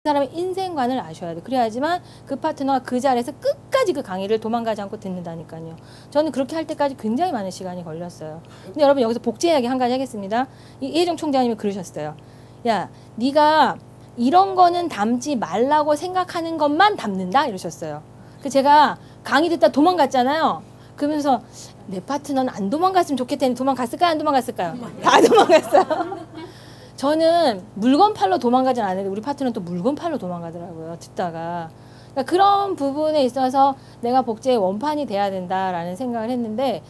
사람의 인생관을 아셔야 돼. 그래야지만 그 파트너가 그 자리에서 끝까지 그 강의를 도망가지 않고 듣는다니까요. 저는 그렇게 할 때까지 굉장히 많은 시간이 걸렸어요. 근데 여러분 여기서 복제 이야기 한 가지 하겠습니다. 이혜정 총장님이 그러셨어요. 야, 네가 이런 거는 담지 말라고 생각하는 것만 담는다 이러셨어요. 그 제가 강의 듣다 도망갔잖아요. 그러면서 내 파트너는 안 도망갔으면 좋겠다니 도망갔을까요? 안 도망갔을까요? 다 도망갔어요. 저는 물건 팔러 도망가진 않는데 우리 파트너는 또 물건 팔러 도망가더라고요. 듣다가. 그러니까 그런 부분에 있어서 내가 복제의 원판이 돼야 된다라는 생각을 했는데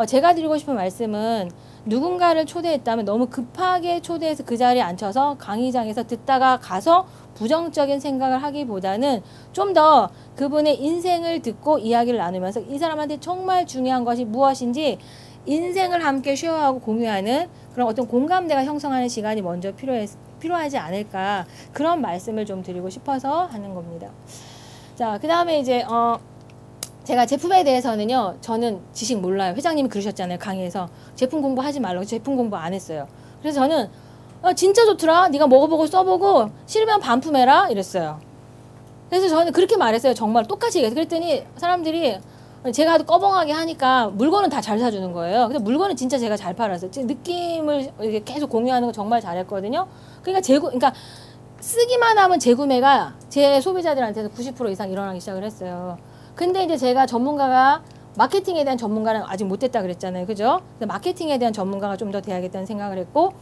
제가 드리고 싶은 말씀은 누군가를 초대했다면 너무 급하게 초대해서 그 자리에 앉혀서 강의장에서 듣다가 가서 부정적인 생각을 하기보다는 좀 더 그분의 인생을 듣고 이야기를 나누면서 이 사람한테 정말 중요한 것이 무엇인지 인생을 함께 쉐어하고 공유하는 그런 어떤 공감대가 형성하는 시간이 먼저 필요하지 않을까 그런 말씀을 좀 드리고 싶어서 하는 겁니다. 자, 그 다음에 이제 제가 제품에 대해서는요, 저는 지식 몰라요. 회장님이 그러셨잖아요, 강의에서. 제품 공부하지 말라고. 제품 공부 안 했어요. 그래서 저는 진짜 좋더라. 네가 먹어보고 써보고 싫으면 반품해라 이랬어요. 그래서 저는 그렇게 말했어요. 정말 똑같이 얘기해서. 그랬더니 사람들이 제가 꺼벙하게 하니까 물건은 다 잘 사주는 거예요. 근데 물건은 진짜 제가 잘 팔았어요. 느낌을 계속 공유하는 거 정말 잘했거든요. 그러니까 쓰기만 하면 재구매가 제 소비자들한테서 90% 이상 일어나기 시작을 했어요. 근데 이제 제가 전문가가 마케팅에 대한 전문가는 아직 못 됐다 그랬잖아요. 그죠? 근데 마케팅에 대한 전문가가 좀 더 돼야겠다는 생각을 했고,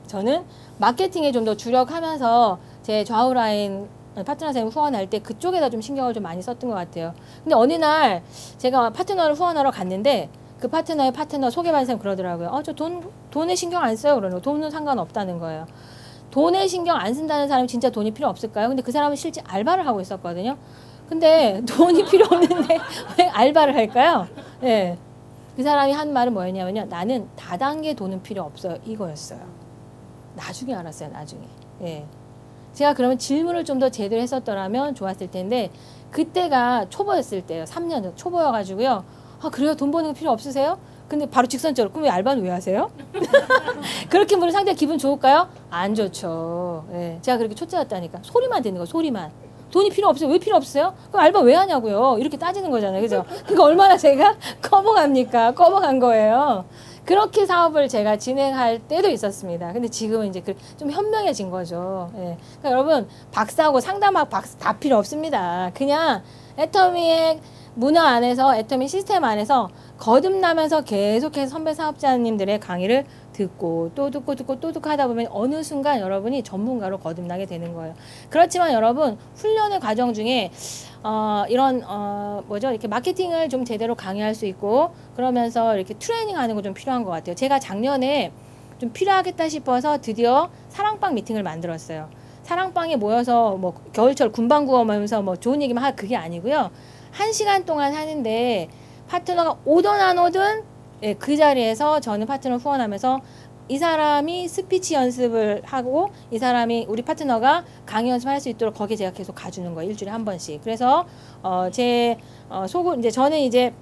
저는 마케팅에 좀 더 주력하면서 제 좌우 라인 파트너 선생님 후원할 때 그쪽에다 좀 신경을 좀 많이 썼던 것 같아요. 근데 어느 날 제가 파트너를 후원하러 갔는데 그 파트너의 파트너 소개받은 사람이 그러더라고요. 저 돈에 신경 안 써요. 그러는 거. 돈은 상관없다는 거예요. 돈에 신경 안 쓴다는 사람이 진짜 돈이 필요 없을까요? 근데 그 사람은 실제 알바를 하고 있었거든요. 근데 돈이 필요 없는데 왜 알바를 할까요? 네. 그 사람이 한 말은 뭐였냐면요. 나는 다단계 돈은 필요 없어요. 이거였어요. 나중에 알았어요. 나중에. 예. 제가 그러면 질문을 좀 더 제대로 했었더라면 좋았을 텐데 그때가 초보였을 때예요. 3년 전 초보여가지고요. 그래요? 돈 버는 거 필요 없으세요? 근데 바로 직선적으로 그럼 왜 알바는 왜 하세요? 그렇게 물으면 상대가 기분 좋을까요? 안 좋죠. 예. 제가 그렇게 초짜였다니까. 소리만 듣는 거 소리만. 돈이 필요 없어요. 왜 필요 없어요? 그럼 알바 왜 하냐고요. 이렇게 따지는 거잖아요. 그죠? 그러니까 얼마나 제가 꺼먹합니까? 꺼먹한 거예요. 그렇게 사업을 제가 진행할 때도 있었습니다. 근데 지금은 이제 좀 현명해진 거죠. 예. 그러니까 여러분, 박사하고 상담학 박사 다 필요 없습니다. 그냥 애터미의 문화 안에서, 애터미 시스템 안에서 거듭나면서 계속해서 선배 사업자님들의 강의를 듣고 또 듣고 하다 보면 어느 순간 여러분이 전문가로 거듭나게 되는 거예요. 그렇지만 여러분, 훈련의 과정 중에 이런 이렇게 마케팅을 좀 제대로 강의할 수 있고 그러면서 이렇게 트레이닝 하는 거 좀 필요한 것 같아요. 제가 작년에 좀 필요하겠다 싶어서 드디어 사랑방 미팅을 만들었어요. 사랑방에 모여서 뭐 겨울철 군방구하면서 뭐 좋은 얘기만 할 그게 아니고요. 1시간 동안 하는데 파트너가 오든 안 오든 그 자리에서 저는 파트너 후원하면서 이 사람이 스피치 연습을 하고 이 사람이 우리 파트너가 강의 연습할 수 있도록 거기에 제가 계속 가주는 거예요. 일주일에 한 번씩. 그래서 제 속을 이제 저는 이제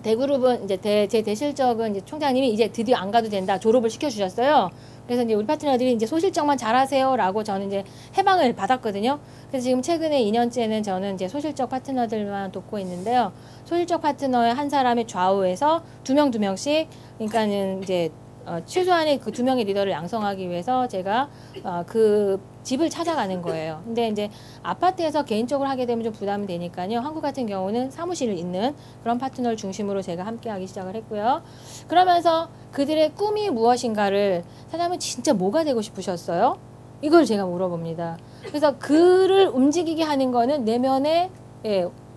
대그룹은 이제 제 대실적은 이제 총장님이 이제 드디어 안 가도 된다 졸업을 시켜주셨어요. 그래서 이제 우리 파트너들이 이제 소실적만 잘하세요라고 저는 이제 해방을 받았거든요. 그래서 지금 최근에 2년째는 저는 이제 소실적 파트너들만 돕고 있는데요. 소실적 파트너의 한 사람의 좌우에서 두 명씩 그러니까는 이제 최소한의 그 2명의 리더를 양성하기 위해서 제가 그 집을 찾아가는 거예요. 근데 이제 아파트에서 개인적으로 하게 되면 좀 부담이 되니까요. 한국 같은 경우는 사무실을 잇는 그런 파트너를 중심으로 제가 함께 하기 시작을 했고요. 그러면서 그들의 꿈이 무엇인가를 사장님은 진짜 뭐가 되고 싶으셨어요? 이걸 제가 물어봅니다. 그래서 그를 움직이게 하는 거는 내면의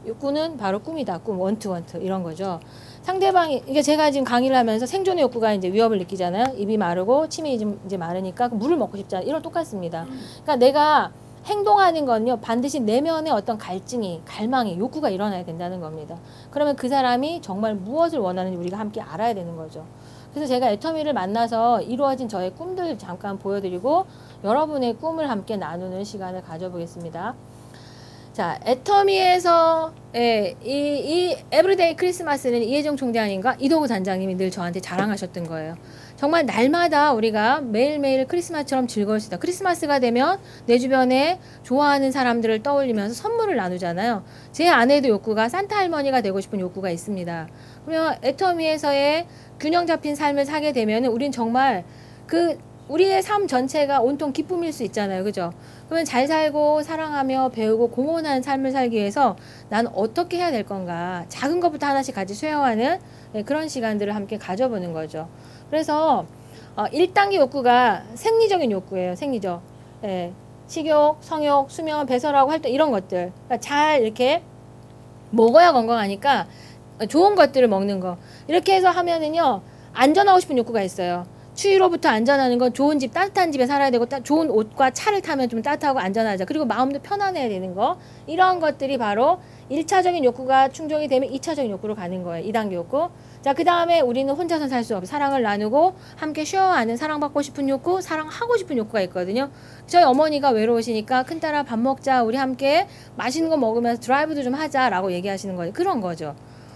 욕구는 바로 꿈이다. 꿈, 원투 이런 거죠. 상대방이, 이게 제가 지금 강의를 하면서 생존의 욕구가 이제 위협을 느끼잖아요. 입이 마르고 침이 이제 마르니까 물을 먹고 싶잖아요. 이런 똑같습니다. 그러니까 내가 행동하는 건요, 반드시 내면의 어떤 갈증이, 갈망이, 욕구가 일어나야 된다는 겁니다. 그러면 그 사람이 정말 무엇을 원하는지 우리가 함께 알아야 되는 거죠. 그래서 제가 애터미를 만나서 이루어진 저의 꿈들 잠깐 보여드리고 여러분의 꿈을 함께 나누는 시간을 가져보겠습니다. 자, 애터미에서 이 에브리데이 크리스마스는 이혜정 총장님과 이동우 단장님이 늘 저한테 자랑하셨던 거예요. 정말 날마다 우리가 매일매일 크리스마스처럼 즐거울 수 있다. 크리스마스가 되면 내 주변에 좋아하는 사람들을 떠올리면서 선물을 나누잖아요. 제 아내도 욕구가 산타 할머니가 되고 싶은 욕구가 있습니다. 그러면 애터미에서의 균형 잡힌 삶을 살게 되면 우린 정말 우리의 삶 전체가 온통 기쁨일 수 있잖아요. 그죠? 그러면 잘 살고 사랑하며 배우고 공헌하는 삶을 살기 위해서 난 어떻게 해야 될 건가. 작은 것부터 하나씩 같이 수용하는 그런 시간들을 함께 가져보는 거죠. 그래서 1단계 욕구가 생리적인 욕구예요. 생리적. 식욕, 성욕, 수면, 배설하고 활동 이런 것들. 그러니까 잘 이렇게 먹어야 건강하니까 좋은 것들을 먹는 거. 이렇게 해서 하면은요. 안전하고 싶은 욕구가 있어요. 추위로부터 안전하는 건 좋은 집, 따뜻한 집에 살아야 되고 좋은 옷과 차를 타면 좀 따뜻하고 안전하죠. 그리고 마음도 편안해야 되는 거. 이런 것들이 바로 1차적인 욕구가 충족이 되면 2차적인 욕구로 가는 거예요. 2단계 욕구. 자, 그 다음에 우리는 혼자서 살 수 없어. 사랑을 나누고 함께 쉐어하는 사랑받고 싶은 욕구, 사랑하고 싶은 욕구가 있거든요. 저희 어머니가 외로우시니까 큰딸아 밥 먹자. 우리 함께 맛있는 거 먹으면서 드라이브도 좀 하자라고 얘기하시는 거예요. 그런 거죠.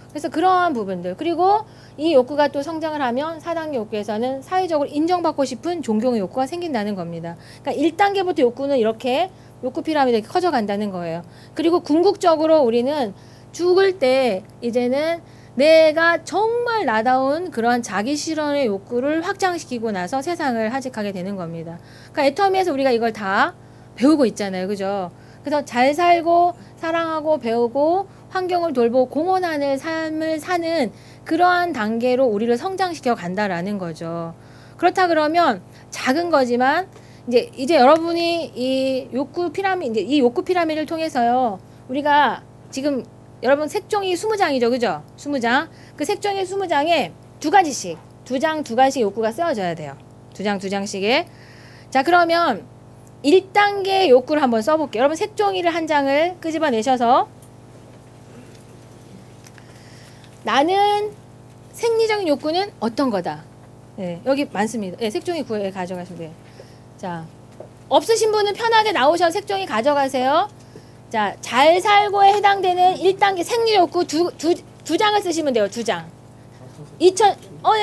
그래서 그러한 부분들. 그리고 이 욕구가 또 성장을 하면 4단계 욕구에서는 사회적으로 인정받고 싶은 존경의 욕구가 생긴다는 겁니다. 그러니까 1단계부터 욕구는 이렇게 욕구 피라미드가 이렇게 커져간다는 거예요. 그리고 궁극적으로 우리는 죽을 때 이제는 내가 정말 나다운 그런 자기 실현의 욕구를 확장시키고 나서 세상을 하직하게 되는 겁니다. 그러니까 애터미에서 우리가 이걸 다 배우고 있잖아요. 그죠? 그래서 잘 살고 사랑하고 배우고 환경을 돌보고 공헌하는 삶을 사는 그러한 단계로 우리를 성장시켜 간다라는 거죠. 그렇다 그러면 작은 거지만 이제 여러분이 이 욕구 피라미드를 통해서요. 우리가 지금 여러분 색종이 20장이죠. 그죠? 20장. 그 색종이 20장에 두 가지씩, 두 장씩 욕구가 쓰여져야 돼요. 두 장씩에. 자, 그러면 1단계 욕구를 한번 써볼게요. 여러분 색종이를 한 장을 끄집어내셔서 나는 생리적인 욕구는 어떤 거다. 여기 많습니다. 색종이 구해 가져가시면 돼요. 자, 없으신 분은 편하게 나오셔서 색종이 가져가세요. 자, 잘 살고에 해당되는 1단계 생리욕구 두 장을 쓰시면 돼요. 두 장.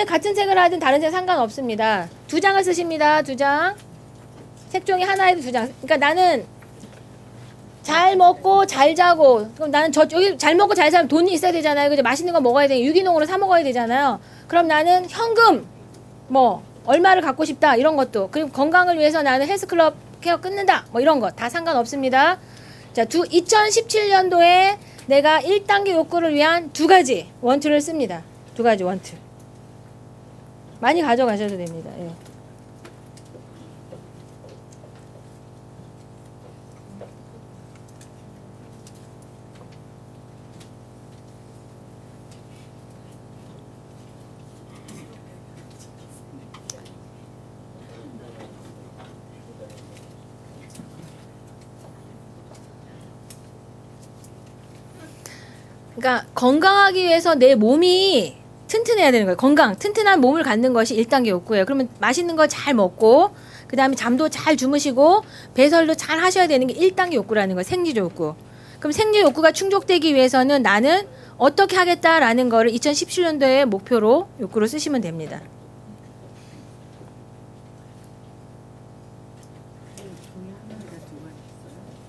같은 색을 하든 다른 색 상관없습니다. 두 장을 쓰십니다. 두 장. 색종이 하나에도 두 장. 그러니까 나는 잘 먹고 잘 자고, 그럼 나는 여기 잘 먹고 잘 살면 돈이 있어야 되잖아요. 그죠? 맛있는 거 먹어야 돼. 유기농으로 사 먹어야 되잖아요. 그럼 나는 현금 얼마를 갖고 싶다. 이런 것도. 그리고 건강을 위해서 나는 헬스클럽 케어 끊는다. 이런 거 다 상관없습니다. 자, 2017년도에 내가 1단계 욕구를 위한 두 가지 원투를 씁니다. 두 가지 원투. 많이 가져가셔도 됩니다. 그러니까 건강하기 위해서 내 몸이 튼튼해야 되는 거예요. 튼튼한 몸을 갖는 것이 1단계 욕구예요. 그러면 맛있는 거 잘 먹고 그 다음에 잠도 잘 주무시고 배설도 잘 하셔야 되는 게 1단계 욕구라는 거예요. 생리적 욕구. 그럼 생리적 욕구가 충족되기 위해서는 나는 어떻게 하겠다라는 거를 2017년도에 목표로 욕구로 쓰시면 됩니다.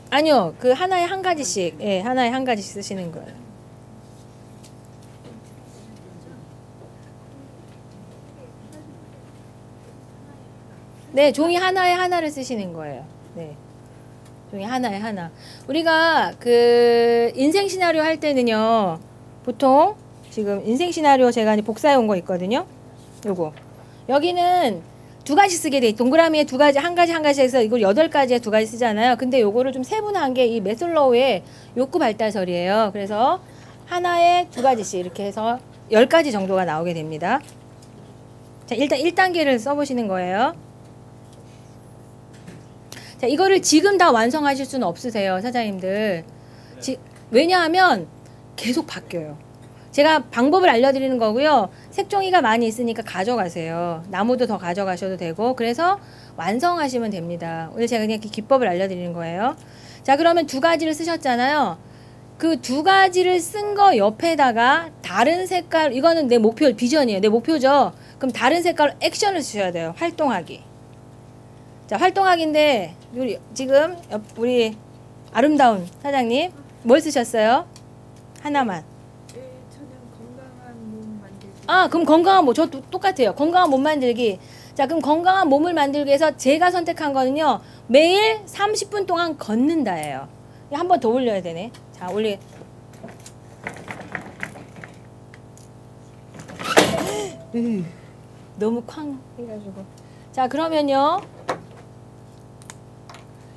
아니요. 그 하나에 한 가지씩. 하나에 한 가지씩 쓰시는 거예요. 네, 종이 하나에 하나를 쓰시는 거예요. 네. 종이 하나에 하나. 우리가 그 인생 시나리오 할 때는요. 보통 지금 인생 시나리오 제가 복사해 온 거 있거든요. 요거. 여기는 두 가지 쓰게 돼. 동그라미에 두 가지, 한 가지 해서 이걸 8가지에 두 가지 쓰잖아요. 근데 요거를 좀 세분화한 게 이 매슬로우의 욕구 발달설이에요. 그래서 하나에 두 가지씩 이렇게 해서 10가지 정도가 나오게 됩니다. 자, 일단 1단계를 써보시는 거예요. 자, 이거를 지금 다 완성하실 수는 없으세요, 사장님들. 왜냐하면 계속 바뀌어요. 제가 방법을 알려드리는 거고요. 색종이가 많이 있으니까 가져가세요. 나무도 더 가져가셔도 되고. 그래서 완성하시면 됩니다. 오늘 제가 그냥 이렇게 기법을 알려드리는 거예요. 자, 그러면 두 가지를 쓰셨잖아요. 그 두 가지를 쓴 거 옆에다가 다른 색깔, 이거는 내 목표, 비전이에요. 내 목표죠. 그럼 다른 색깔로 액션을 쓰셔야 돼요. 활동하기. 자, 활동하기인데 우리 지금 우리 아름다운 사장님 뭘 쓰셨어요? 하나만. 네, 저는 건강한 몸 만들기. 아, 그럼 건강한 몸, 저 똑같아요. 건강한 몸 만들기. 자, 그럼 건강한 몸을 만들기 위해서 제가 선택한 거는요, 매일 30분 동안 걷는다예요. 한 번 더 올려야 되네. 자, 너무 쾅 해가지고. 자, 그러면요.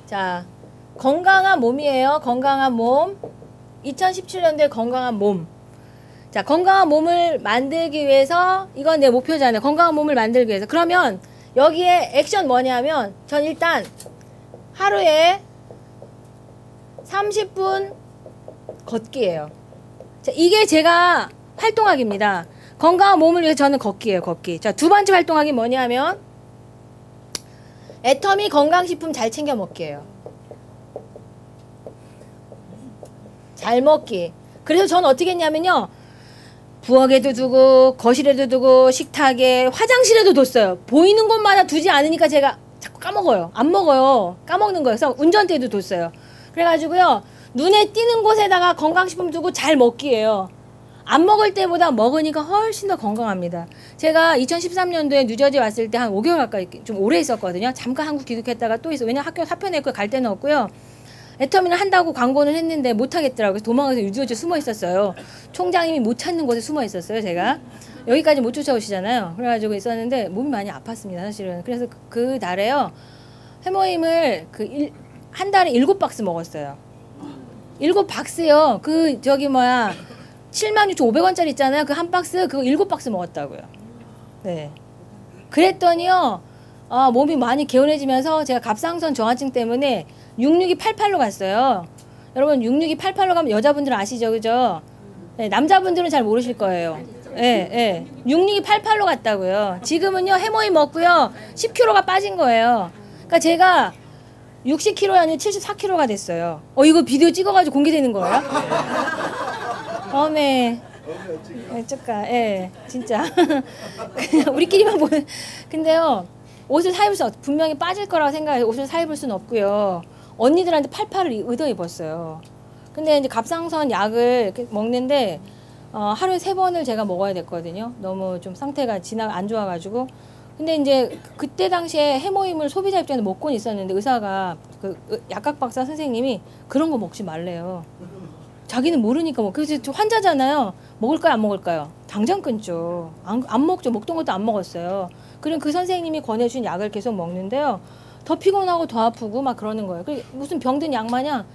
자, 건강한 몸이에요. 건강한 몸. 2017년도에 건강한 몸. 자, 건강한 몸을 만들기 위해서, 이건 내 목표잖아요. 건강한 몸을 만들기 위해서. 그러면 여기에 액션 뭐냐면, 전 일단 하루에 30분 걷기예요. 자, 이게 제가 활동하기입니다. 건강한 몸을 위해서 저는 걷기예요. 걷기. 자, 두 번째 활동하기 뭐냐면 애터미 건강식품 잘 챙겨 먹기예요. 잘 먹기. 그래서 저는 어떻게 했냐면요, 부엌에도 두고 거실에도 두고 식탁에 화장실에도 뒀어요. 보이는 곳마다 두지 않으니까 제가 자꾸 까먹어요. 안 먹어요. 까먹는 거예요. 그래서 운전대도 뒀어요. 그래가지고요, 눈에 띄는 곳에다가 건강식품 두고 잘 먹기예요. 안 먹을 때보다 먹으니까 훨씬 더 건강합니다. 제가 2013년도에 뉴저지 왔을 때 한 5개월 가까이 좀 오래 있었거든요. 잠깐 한국 귀국했다가 또 있어. 왜냐면 학교 사표 냈고 갈 데는 없고요. 애터미를 한다고 광고는 했는데 못 하겠더라고요. 그래서 도망가서 뉴저지 숨어 있었어요. 총장님이 못 찾는 곳에 숨어 있었어요. 제가 여기까지 못 쫓아오시잖아요. 그래가지고 있었는데 몸이 많이 아팠습니다. 사실은. 그래서 그 달에요, 해모임을 한 달에 7박스 먹었어요. 7박스요. 그 저기 뭐야 76,500원짜리 있잖아요. 그 한 박스 그거 7박스 먹었다고요. 네. 그랬더니요, 몸이 많이 개운해지면서 제가 갑상선 저하증 때문에 66288로 갔어요. 여러분 66288로 가면 여자분들은 아시죠, 그죠? 네, 남자분들은 잘 모르실 거예요. 예, 예. 66288로 갔다고요. 지금은요, 해모임 먹고요 10kg가 빠진 거예요. 그러니까 제가 60kg가 아니라 74kg가 됐어요. 이거 비디오 찍어가지고 공개되는 거예요? 어메. 어쩔까, 예, 진짜. 그냥 우리끼리만 보는. 근데요, 옷을 사 입을 수, 분명히 빠질 거라고 생각해서 옷을 사 입을 수는 없고요. 언니들한테 88을 의도 입었어요. 근데 이제 갑상선 약을 먹는데, 하루에 3번을 제가 먹어야 됐거든요. 너무 좀 상태가 안 좋아가지고. 근데 이제 그때 당시에 해모임을 소비자 입장에서 먹고는 있었는데, 의사가, 약학 박사 선생님이 그런 거 먹지 말래요. 자기는 모르니까 뭐. 그래서 환자잖아요. 먹을까요, 안 먹을까요? 당장 끊죠. 안 먹죠. 먹던 것도 안 먹었어요. 그럼 그 선생님이 권해준 약을 계속 먹는데요, 더 피곤하고 더 아프고 막 그러는 거예요. 무슨 병든 약 마냥,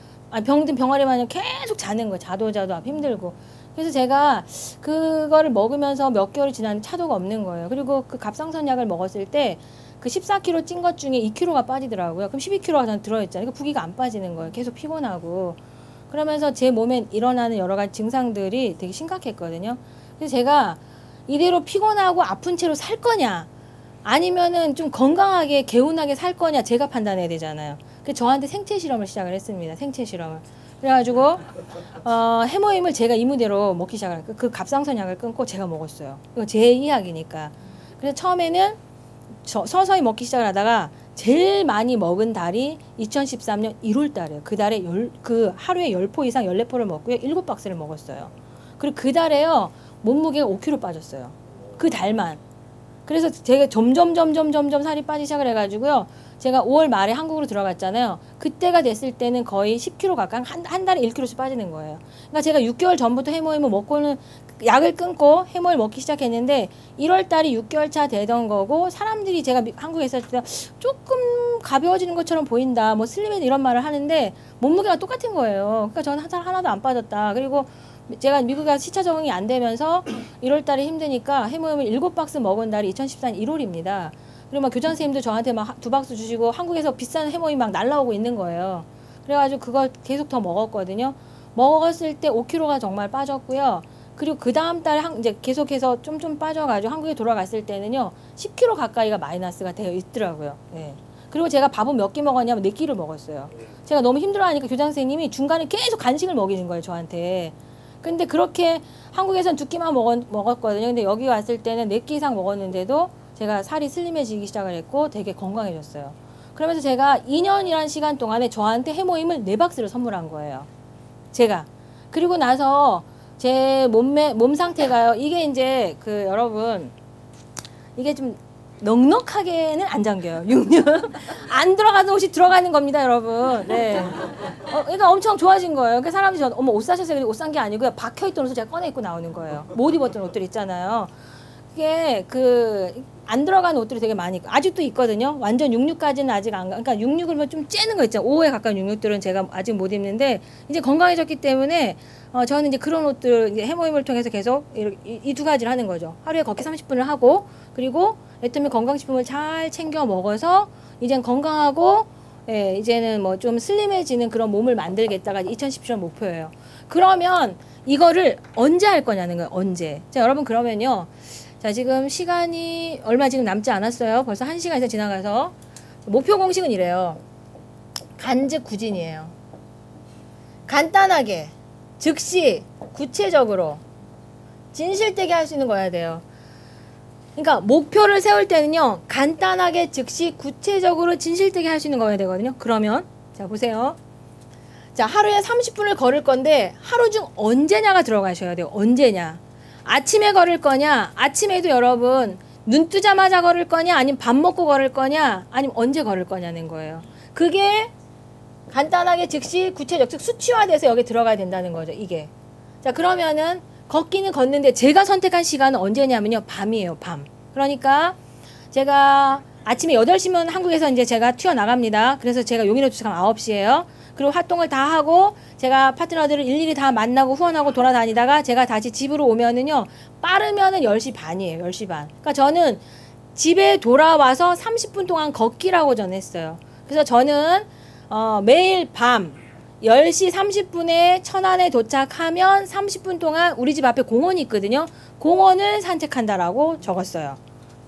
병든 병아리 마냥 계속 자는 거예요. 자도 힘들고. 그래서 제가 그거를 먹으면서 몇 개월이 지났는데 차도가 없는 거예요. 그리고 그 갑상선 약을 먹었을 때 그 14kg 찐 것 중에 2kg가 빠지더라고요. 그럼 12kg가 저는 들어있잖아요. 그 부기가 안 빠지는 거예요. 계속 피곤하고. 그러면서 제 몸에 일어나는 여러 가지 증상들이 되게 심각했거든요. 그래서 제가 이대로 피곤하고 아픈 채로 살 거냐, 아니면은 좀 건강하게 개운하게 살 거냐, 제가 판단해야 되잖아요. 그래서 저한테 생체 실험을 시작을 했습니다. 생체 실험을. 그래가지고 해모임을 제가 이무대로 먹기 시작을 했고, 그 갑상선 약을 끊고 제가 먹었어요. 이거 제 이야기니까. 그래서 처음에는 서서히 먹기 시작을 하다가 제일 많이 먹은 달이 2013년 1월 달이에요. 그 달에 하루에 10포 이상 14포를 먹고요. 7박스를 먹었어요. 그리고 그 달에요, 몸무게가 5kg 빠졌어요. 그 달만. 그래서 제가 점점 살이 빠지기 시작을 해가지고요. 제가 5월 말에 한국으로 들어갔잖아요. 그때가 됐을 때는 거의 10kg 가까이 한 달에 1kg씩 빠지는 거예요. 그러니까 제가 6개월 전부터 해모임을 먹고는 약을 끊고 해모임을 먹기 시작했는데 1월 달이 6개월 차 되던 거고, 사람들이 제가 한국에 있을 때 조금 가벼워지는 것처럼 보인다, 뭐 슬림해도 이런 말을 하는데 몸무게가 똑같은 거예요. 그러니까 저는 하나도 안 빠졌다. 그리고 제가 미국에 가서 시차 적응이 안 되면서 1월 달에 힘드니까 해모임을 7박스 먹은 달이 2014년 1월입니다. 그리고 막 교장 선생님도 저한테 막 2박스 주시고, 한국에서 비싼 해모임 막 날라오고 있는 거예요. 그래가지고 그걸 계속 더 먹었거든요. 먹었을 때 5kg가 정말 빠졌고요. 그리고 그 다음 달에 이제 계속해서 좀 빠져가지고 한국에 돌아갔을 때는요, 10kg 가까이가 마이너스가 되어 있더라고요. 네. 그리고 제가 밥은 몇 끼 먹었냐면 4끼를 먹었어요. 제가 너무 힘들어하니까 교장 선생님이 중간에 계속 간식을 먹이는 거예요, 저한테. 근데 그렇게 한국에선 2끼만 먹었거든요. 근데 여기 왔을 때는 4끼 이상 먹었는데도 제가 살이 슬림해지기 시작을 했고 되게 건강해졌어요. 그러면서 제가 2년이라는 시간 동안에 저한테 해모임을 4박스를 선물한 거예요. 제가. 그리고 나서 제 몸 상태가요. 이게 이제 여러분 이게 좀 넉넉하게는 안 잠겨요. 6년 안 들어가는 옷이 들어가는 겁니다, 여러분. 네. 그러니까 엄청 좋아진 거예요. 그러니까 사람들이 저 어머 옷 사셨어요? 옷 산 게 아니고요. 박혀있던 옷을 제가 꺼내 입고 나오는 거예요. 못 입었던 옷들 있잖아요. 그게 안 들어가는 옷들이 되게 많이 있고 아직도 있거든요. 완전 66까지는 아직 안 가. 그러니까 66을 좀 째는 거 있잖아요. 5호에 가까운 66들은 제가 아직 못 입는데 이제 건강해졌기 때문에 저는 이제 그런 옷들 이제 해모임을 통해서 계속 이 2가지를 하는 거죠. 하루에 걷기 30분을 하고 그리고 애터미 건강식품을 잘 챙겨 먹어서 이젠 건강하고 예, 이제는 뭐 좀 슬림해지는 그런 몸을 만들겠다가 2017년 목표예요. 그러면 이거를 언제 할 거냐는 거예요. 언제. 자, 여러분 그러면요. 자, 지금 시간이 얼마 지금 남지 않았어요. 벌써 1시간 이상 지나가서. 목표 공식은 이래요. 간즉 구진이에요. 간단하게, 즉시, 구체적으로, 진실되게 할 수 있는 거여야 돼요. 그러니까 목표를 세울 때는요. 간단하게, 즉시, 구체적으로, 진실되게 할 수 있는 거여야 되거든요. 그러면 자, 보세요. 자, 하루에 30분을 걸을 건데 하루 중 언제냐가 들어가셔야 돼요. 언제냐. 아침에 걸을 거냐, 아침에도 여러분 눈 뜨자마자 걸을 거냐, 아니면 밥 먹고 걸을 거냐, 아니면 언제 걸을 거냐는 거예요. 그게 간단하게 즉시 구체적, 즉 수치화돼서 여기 들어가야 된다는 거죠. 이게. 자, 그러면은 걷기는 걷는데 제가 선택한 시간은 언제냐면요. 밤이에요. 밤. 그러니까 제가 아침에 8시면 한국에서 이제 제가 튀어나갑니다. 그래서 제가 용인에 도착하면 9시예요. 그리고 활동을 다 하고 제가 파트너들을 일일이 다 만나고 후원하고 돌아다니다가 제가 다시 집으로 오면은요. 빠르면은 10시 반이에요. 10시 반. 그러니까 저는 집에 돌아와서 30분 동안 걷기라고 저는 했어요. 그래서 저는 매일 밤 10시 30분에 천안에 도착하면 30분 동안 우리 집 앞에 공원이 있거든요. 공원을 산책한다라고 적었어요.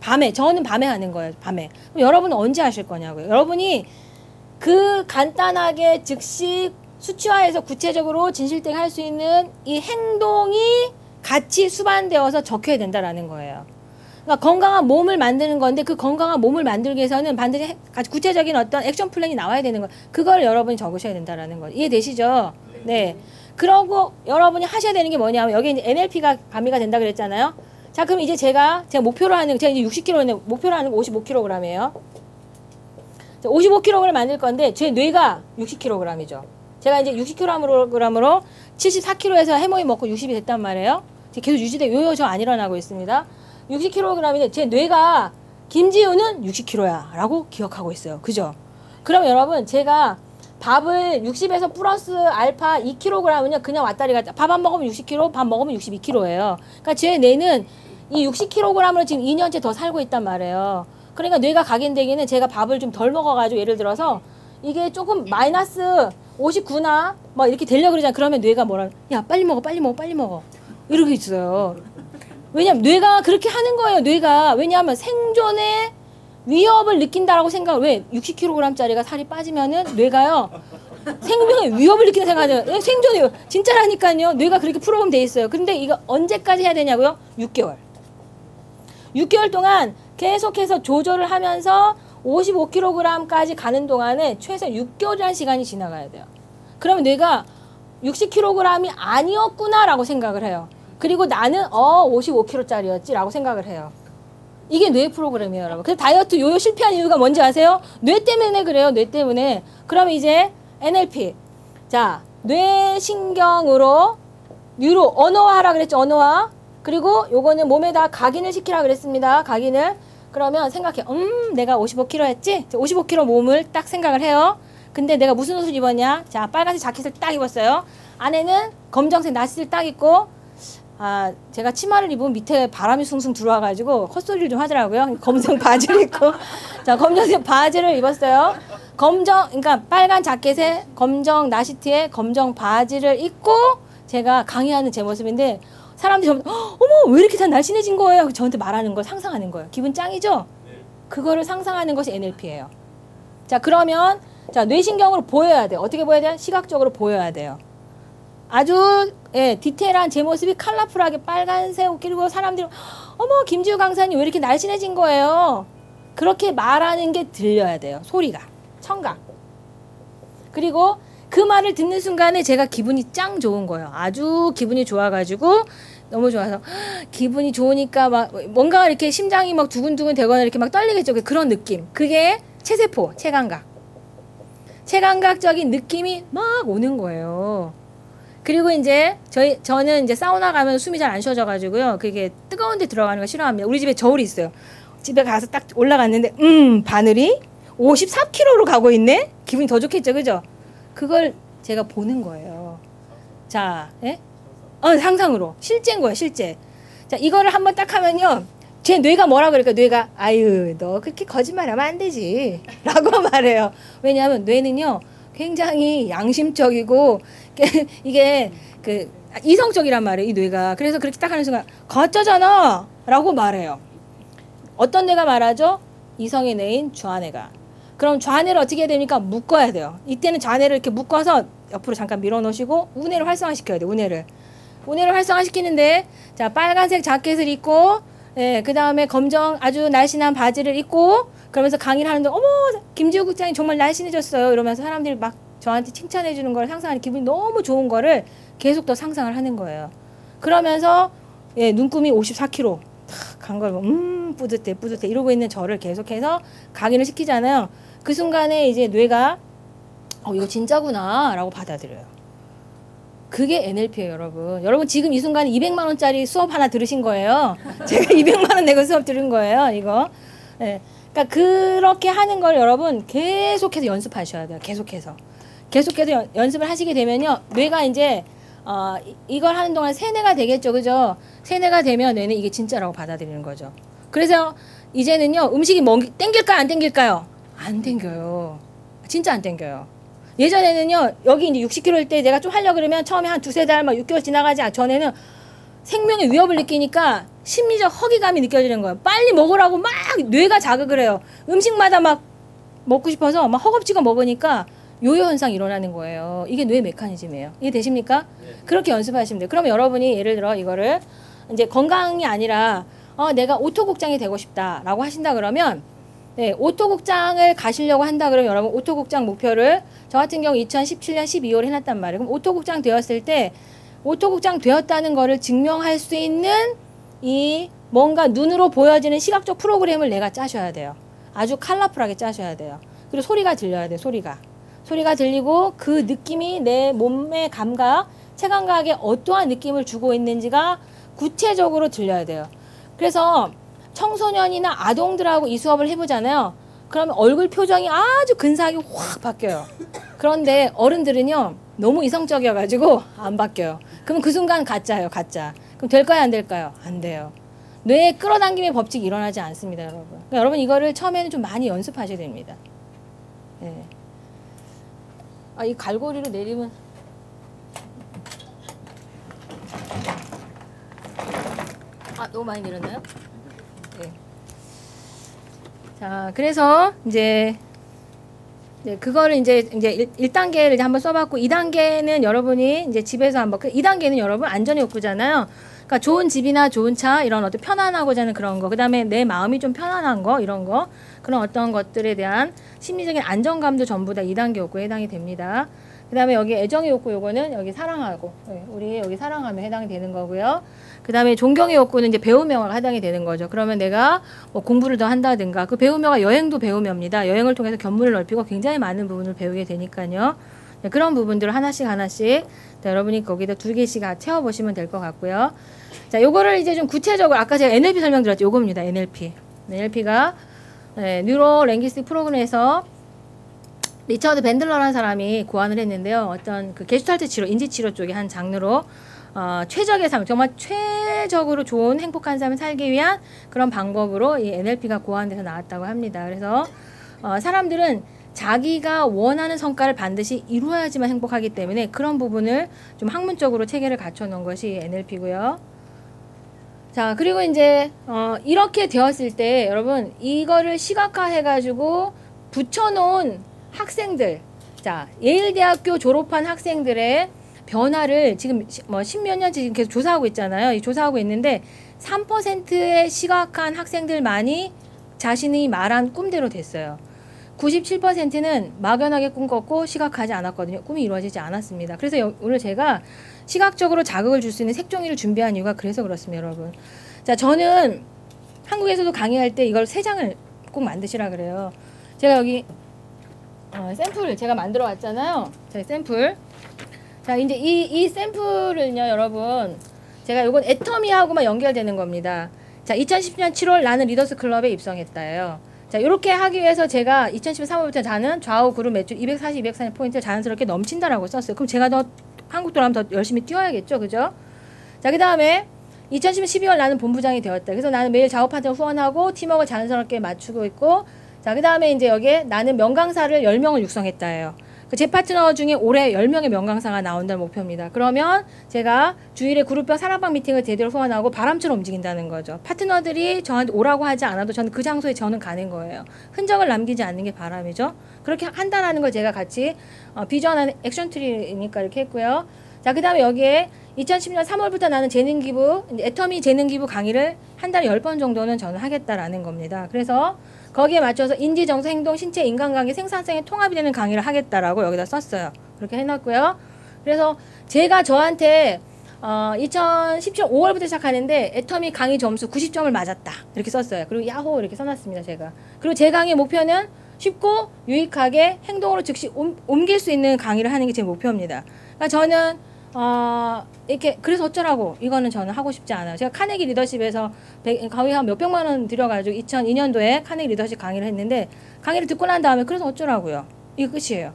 밤에. 저는 밤에 하는 거예요. 밤에. 그럼 여러분은 언제 하실 거냐고요. 여러분이 간단하게 즉시 수치화해서 구체적으로 진실되게 할 수 있는 이 행동이 같이 수반되어서 적혀야 된다라는 거예요. 그러니까 건강한 몸을 만드는 건데 그 건강한 몸을 만들기 위해서는 반드시 구체적인 어떤 액션 플랜이 나와야 되는 거예요. 그걸 여러분이 적으셔야 된다라는 거예요. 이해되시죠? 네. 그러고 여러분이 하셔야 되는 게 뭐냐면 여기 이제 NLP가 가미가 된다 그랬잖아요. 자, 그럼 이제 제가 목표로 하는 제가 이제 60kg 목표로 하는 거 55kg이에요. 55kg을 만들 건데 제 뇌가 60kg이죠. 제가 이제 60kg으로 74kg에서 해모임 먹고 60이 됐단 말이에요. 계속 유지돼 요요 저 안 일어나고 있습니다. 60kg인데 제 뇌가 김지우는 60kg야 라고 기억하고 있어요. 그죠? 그럼 여러분 제가 밥을 60에서 플러스 알파 2kg은요 그냥 왔다리 갔다 밥 안 먹으면 60kg, 밥 먹으면 62kg예요. 그러니까 제 뇌는 이 60kg으로 지금 2년째 더 살고 있단 말이에요. 그러니까 뇌가 각인되기는 제가 밥을 좀 덜 먹어가지고 예를 들어서 이게 조금 마이너스 59나 막 이렇게 되려고 그러잖아. 그러면 뇌가 뭐라 야 빨리 먹어 빨리 먹어 빨리 먹어 이러고 있어요. 왜냐면 뇌가 그렇게 하는 거예요. 뇌가. 왜냐하면 생존의 위협을 느낀다라고 생각을 왜 60kg짜리가 살이 빠지면은 뇌가요 생명의 위협을 느끼는 생각하죠. 생존의 위협. 진짜라니까요. 뇌가 그렇게 프로그램 돼 있어요. 근데 이거 언제까지 해야 되냐고요? 6개월. 6개월 동안 계속해서 조절을 하면서 55kg까지 가는 동안에 최소 6개월이라는 시간이 지나가야 돼요. 그러면 뇌가 60kg이 아니었구나라고 생각을 해요. 그리고 나는 55kg짜리였지 라고 생각을 해요. 이게 뇌 프로그램이에요, 여러분. 그래서 다이어트 요요 실패한 이유가 뭔지 아세요? 뇌 때문에 그래요. 뇌 때문에. 그러면 이제 NLP. 자, 뇌신경으로 뉴로 언어화하라 그랬죠. 언어화. 그리고 요거는 몸에다 각인을 시키라 그랬습니다. 각인을. 그러면 생각해. 내가 55kg 했지? 55kg 몸을 딱 생각을 해요. 근데 내가 무슨 옷을 입었냐? 자, 빨간색 자켓을 딱 입었어요. 안에는 검정색 나시를 딱 입고 제가 치마를 입으면 밑에 바람이 숭숭 들어와가지고 헛소리를 좀 하더라고요. 검정 바지를 입고. 자, 검정색 바지를 입었어요. 그러니까 빨간 자켓에 검정 나시티에 검정 바지를 입고 제가 강의하는 제 모습인데 사람들이 전부 어머 왜 이렇게 다 날씬해진 거예요? 저한테 말하는 거 상상하는 거예요. 기분 짱이죠? 그거를 상상하는 것이 NLP예요. 자, 그러면 자, 뇌신경으로 보여야 돼요. 어떻게 보여야 돼요? 시각적으로 보여야 돼요. 아주 예, 디테일한 제 모습이 컬러풀하게 빨간색 옷 그리고 사람들이 어머 김지우 강사님 왜 이렇게 날씬해진 거예요? 그렇게 말하는 게 들려야 돼요. 소리가. 청각. 그리고 그 말을 듣는 순간에 제가 기분이 짱 좋은 거예요. 아주 기분이 좋아가지고 너무 좋아서 기분이 좋으니까 막 뭔가 이렇게 심장이 막 두근두근 되거나 이렇게 막 떨리겠죠. 그런 느낌. 그게 체세포, 체감각. 체감각적인 느낌이 막 오는 거예요. 그리고 이제 저는 이제 사우나 가면 숨이 잘 안 쉬어져가지고요. 그게 뜨거운 데 들어가는 거 싫어합니다. 우리 집에 저울이 있어요. 집에 가서 딱 올라갔는데 바늘이 54kg로 가고 있네? 기분이 더 좋겠죠, 그죠? 그걸 제가 보는 거예요. 자, 예? 상상으로. 실제인 거예요, 실제. 자, 이거를 한번 딱 하면요. 제 뇌가 뭐라 그럴까? 뇌가, 아유, 너 그렇게 거짓말하면 안 되지. 라고 말해요. 왜냐하면 뇌는요, 굉장히 양심적이고, 이게, 이성적이란 말이에요, 이 뇌가. 그래서 그렇게 딱 하는 순간, 가짜잖아! 라고 말해요. 어떤 뇌가 말하죠? 이성의 뇌인 좌뇌가. 그럼 좌뇌를 어떻게 해야 됩니까? 묶어야 돼요. 이때는 좌뇌를 이렇게 묶어서 옆으로 잠깐 밀어 놓으시고, 우뇌를 활성화시켜야 돼요, 우뇌를. 우뇌를 활성화시키는데, 자, 빨간색 자켓을 입고, 예, 그 다음에 검정 아주 날씬한 바지를 입고, 그러면서 강의를 하는데, 어머, 김지우 국장이 정말 날씬해졌어요. 이러면서 사람들이 막 저한테 칭찬해 주는 걸 상상하는 기분이 너무 좋은 거를 계속 더 상상을 하는 거예요. 그러면서, 예, 눈금이 54kg. 간 걸, 뿌듯해, 뿌듯해. 이러고 있는 저를 계속해서 강의를 시키잖아요. 그 순간에 이제 뇌가, 이거 진짜구나, 라고 받아들여요. 그게 NLP예요, 여러분. 여러분 지금 이 순간에 200만 원짜리 수업 하나 들으신 거예요. 제가 200만 원 내고 수업 들은 거예요, 이거. 네. 그러니까 그렇게 하는 걸 여러분 계속해서 연습하셔야 돼요. 계속해서 연습을 하시게 되면요, 뇌가 이제 이걸 하는 동안 세뇌가 되겠죠, 그죠? 세뇌가 되면 뇌는 이게 진짜라고 받아들이는 거죠. 그래서 이제는요, 음식이 땡길까요, 안 땡길까요? 안 땡겨요. 진짜 안 땡겨요. 예전에는요, 여기 이제 60kg일 때 내가 좀 하려고 그러면 처음에 한 두세 달, 막 6개월 지나가지 전에는 생명의 위협을 느끼니까 심리적 허기감이 느껴지는 거예요. 빨리 먹으라고 막 뇌가 자극을 해요. 음식마다 막 먹고 싶어서 막 허겁지겁 먹으니까 요요 현상이 일어나는 거예요. 이게 뇌 메커니즘이에요. 이해되십니까? 네. 그렇게 연습하시면 돼요. 그러면 여러분이 예를 들어 이거를 이제 건강이 아니라 내가 오토국장이 되고 싶다라고 하신다 그러면 네, 오토국장을 가시려고 한다 그러면 여러분 오토국장 목표를 저 같은 경우 2017년 12월에 해놨단 말이에요. 그럼 오토국장 되었을 때 오토국장 되었다는 거를 증명할 수 있는 이 뭔가 눈으로 보여지는 시각적 프로그램을 내가 짜셔야 돼요. 아주 컬러풀하게 짜셔야 돼요. 그리고 소리가 들려야 돼요. 소리가 들리고 그 느낌이 내 몸의 감각, 체감각에 어떠한 느낌을 주고 있는지가 구체적으로 들려야 돼요. 그래서 청소년이나 아동들하고 이 수업을 해보잖아요. 그러면 얼굴 표정이 아주 근사하게 확 바뀌어요. 그런데 어른들은요, 너무 이성적이어가지고 안 바뀌어요. 그럼 그 순간 가짜예요, 가짜. 그럼 될까요, 안 될까요? 안 돼요. 뇌의 끌어당김의 법칙이 일어나지 않습니다, 여러분. 그러니까 여러분 이거를 처음에는 좀 많이 연습하셔야 됩니다. 네. 이 갈고리로 내리면 너무 많이 내렸나요? 네. 자, 그래서 이제 그거를 이제 1단계를 한번 써봤고 2단계는 여러분이 이제 집에서 한번 2단계는 여러분 안전의 욕구잖아요. 그러니까 좋은 집이나 좋은 차 이런 어떤 편안하고자 하는 그런 거, 그 다음에 내 마음이 좀 편안한 거 이런 거 그런 어떤 것들에 대한 심리적인 안정감도 전부 다 2단계 욕구에 해당이 됩니다. 그 다음에 여기 애정의 욕구 요거는 여기 사랑하고 우리 여기 사랑하면 해당이 되는 거고요. 그 다음에 존경의 욕구는 이제 배우며가 해당이 되는 거죠. 그러면 내가 뭐 공부를 더 한다든가 그 배우며가 여행도 배우며입니다. 여행을 통해서 견문을 넓히고 굉장히 많은 부분을 배우게 되니까요. 네, 그런 부분들을 하나씩 여러분이 거기다 2개씩 채워보시면 될 것 같고요. 자, 요거를 이제 좀 구체적으로 아까 제가 NLP 설명드렸죠. 요겁니다. NLP가 뉴로 랭귀스틱 프로그램에서 리처드 밴들러라는 사람이 고안을 했는데요. 어떤 그 게슈탈트 치료, 인지 치료 쪽의 한 장르로 최적의 삶, 정말 최적으로 좋은 행복한 삶을 살기 위한 그런 방법으로 이 NLP가 고안돼서 나왔다고 합니다. 그래서 사람들은 자기가 원하는 성과를 반드시 이루어야지만 행복하기 때문에 그런 부분을 좀 학문적으로 체계를 갖춰 놓은 것이 NLP고요. 자, 그리고 이제 이렇게 되었을 때 여러분 이거를 시각화해 가지고 붙여놓은 학생들, 자 예일대학교 졸업한 학생들의 변화를 지금 뭐 십몇 년째 지금 계속 조사하고 있잖아요. 조사하고 있는데 3%의 시각한 학생들만이 자신이 말한 꿈대로 됐어요. 97%는 막연하게 꿈꿨고 시각하지 않았거든요. 꿈이 이루어지지 않았습니다. 그래서 오늘 제가 시각적으로 자극을 줄 수 있는 색종이를 준비한 이유가 그래서 그렇습니다, 여러분. 자, 저는 한국에서도 강의할 때 이걸 3장을 꼭 만드시라 그래요. 제가 여기 샘플 제가 만들어 왔잖아요. 자, 샘플. 자, 이제 이 샘플을요, 여러분. 제가 요건 애터미하고만 연결되는 겁니다. 자, 2010년 7월 나는 리더스 클럽에 입성했다예요. 자, 이렇게 하기 위해서 제가 2010년 3월부터 나는 좌우 그룹 매출 240, 240포인트 자연스럽게 넘친다라고 썼어요. 그럼 제가 더 한국 돌아가면 더 열심히 뛰어야겠죠, 그죠? 자, 그 다음에 2010년 12월 나는 본부장이 되었다. 그래서 나는 매일 작업 파트너 후원하고 팀워크를 자연스럽게 맞추고 있고, 자, 그 다음에 이제 여기에 나는 명강사를 10명을 육성했다예요. 제 파트너 중에 올해 10명의 명강사가 나온다는 목표입니다. 그러면 제가 주일에 그룹별 산업방 미팅을 제대로 후원하고 바람처럼 움직인다는 거죠. 파트너들이 저한테 오라고 하지 않아도 저는 그 장소에 저는 가는 거예요. 흔적을 남기지 않는 게 바람이죠. 그렇게 한다는 걸 제가 같이 비전하는 액션트리니까 이렇게 했고요. 자, 그 다음에 여기에 2010년 3월부터 나는 재능기부, 애터미 재능기부 강의를 한 달에 10번 정도는 저는 하겠다라는 겁니다. 그래서 거기에 맞춰서 인지, 정서, 행동, 신체, 인간관계, 생산성의 통합이 되는 강의를 하겠다라고 여기다 썼어요. 그렇게 해놨고요. 그래서 제가 저한테 2017년 5월부터 시작하는데 애터미 강의 점수 90점을 맞았다. 이렇게 썼어요. 그리고 야호 이렇게 써놨습니다, 제가. 그리고 제 강의 목표는 쉽고 유익하게 행동으로 즉시 옮길 수 있는 강의를 하는 게 제 목표입니다. 그러니까 저는 이렇게 그래서 어쩌라고 이거는 저는 하고 싶지 않아요. 제가 카네기 리더십에서 거의 한 몇백만 원 들여가지고 2002년도에 카네기 리더십 강의를 했는데 강의를 듣고 난 다음에 그래서 어쩌라고요. 이거 끝이에요.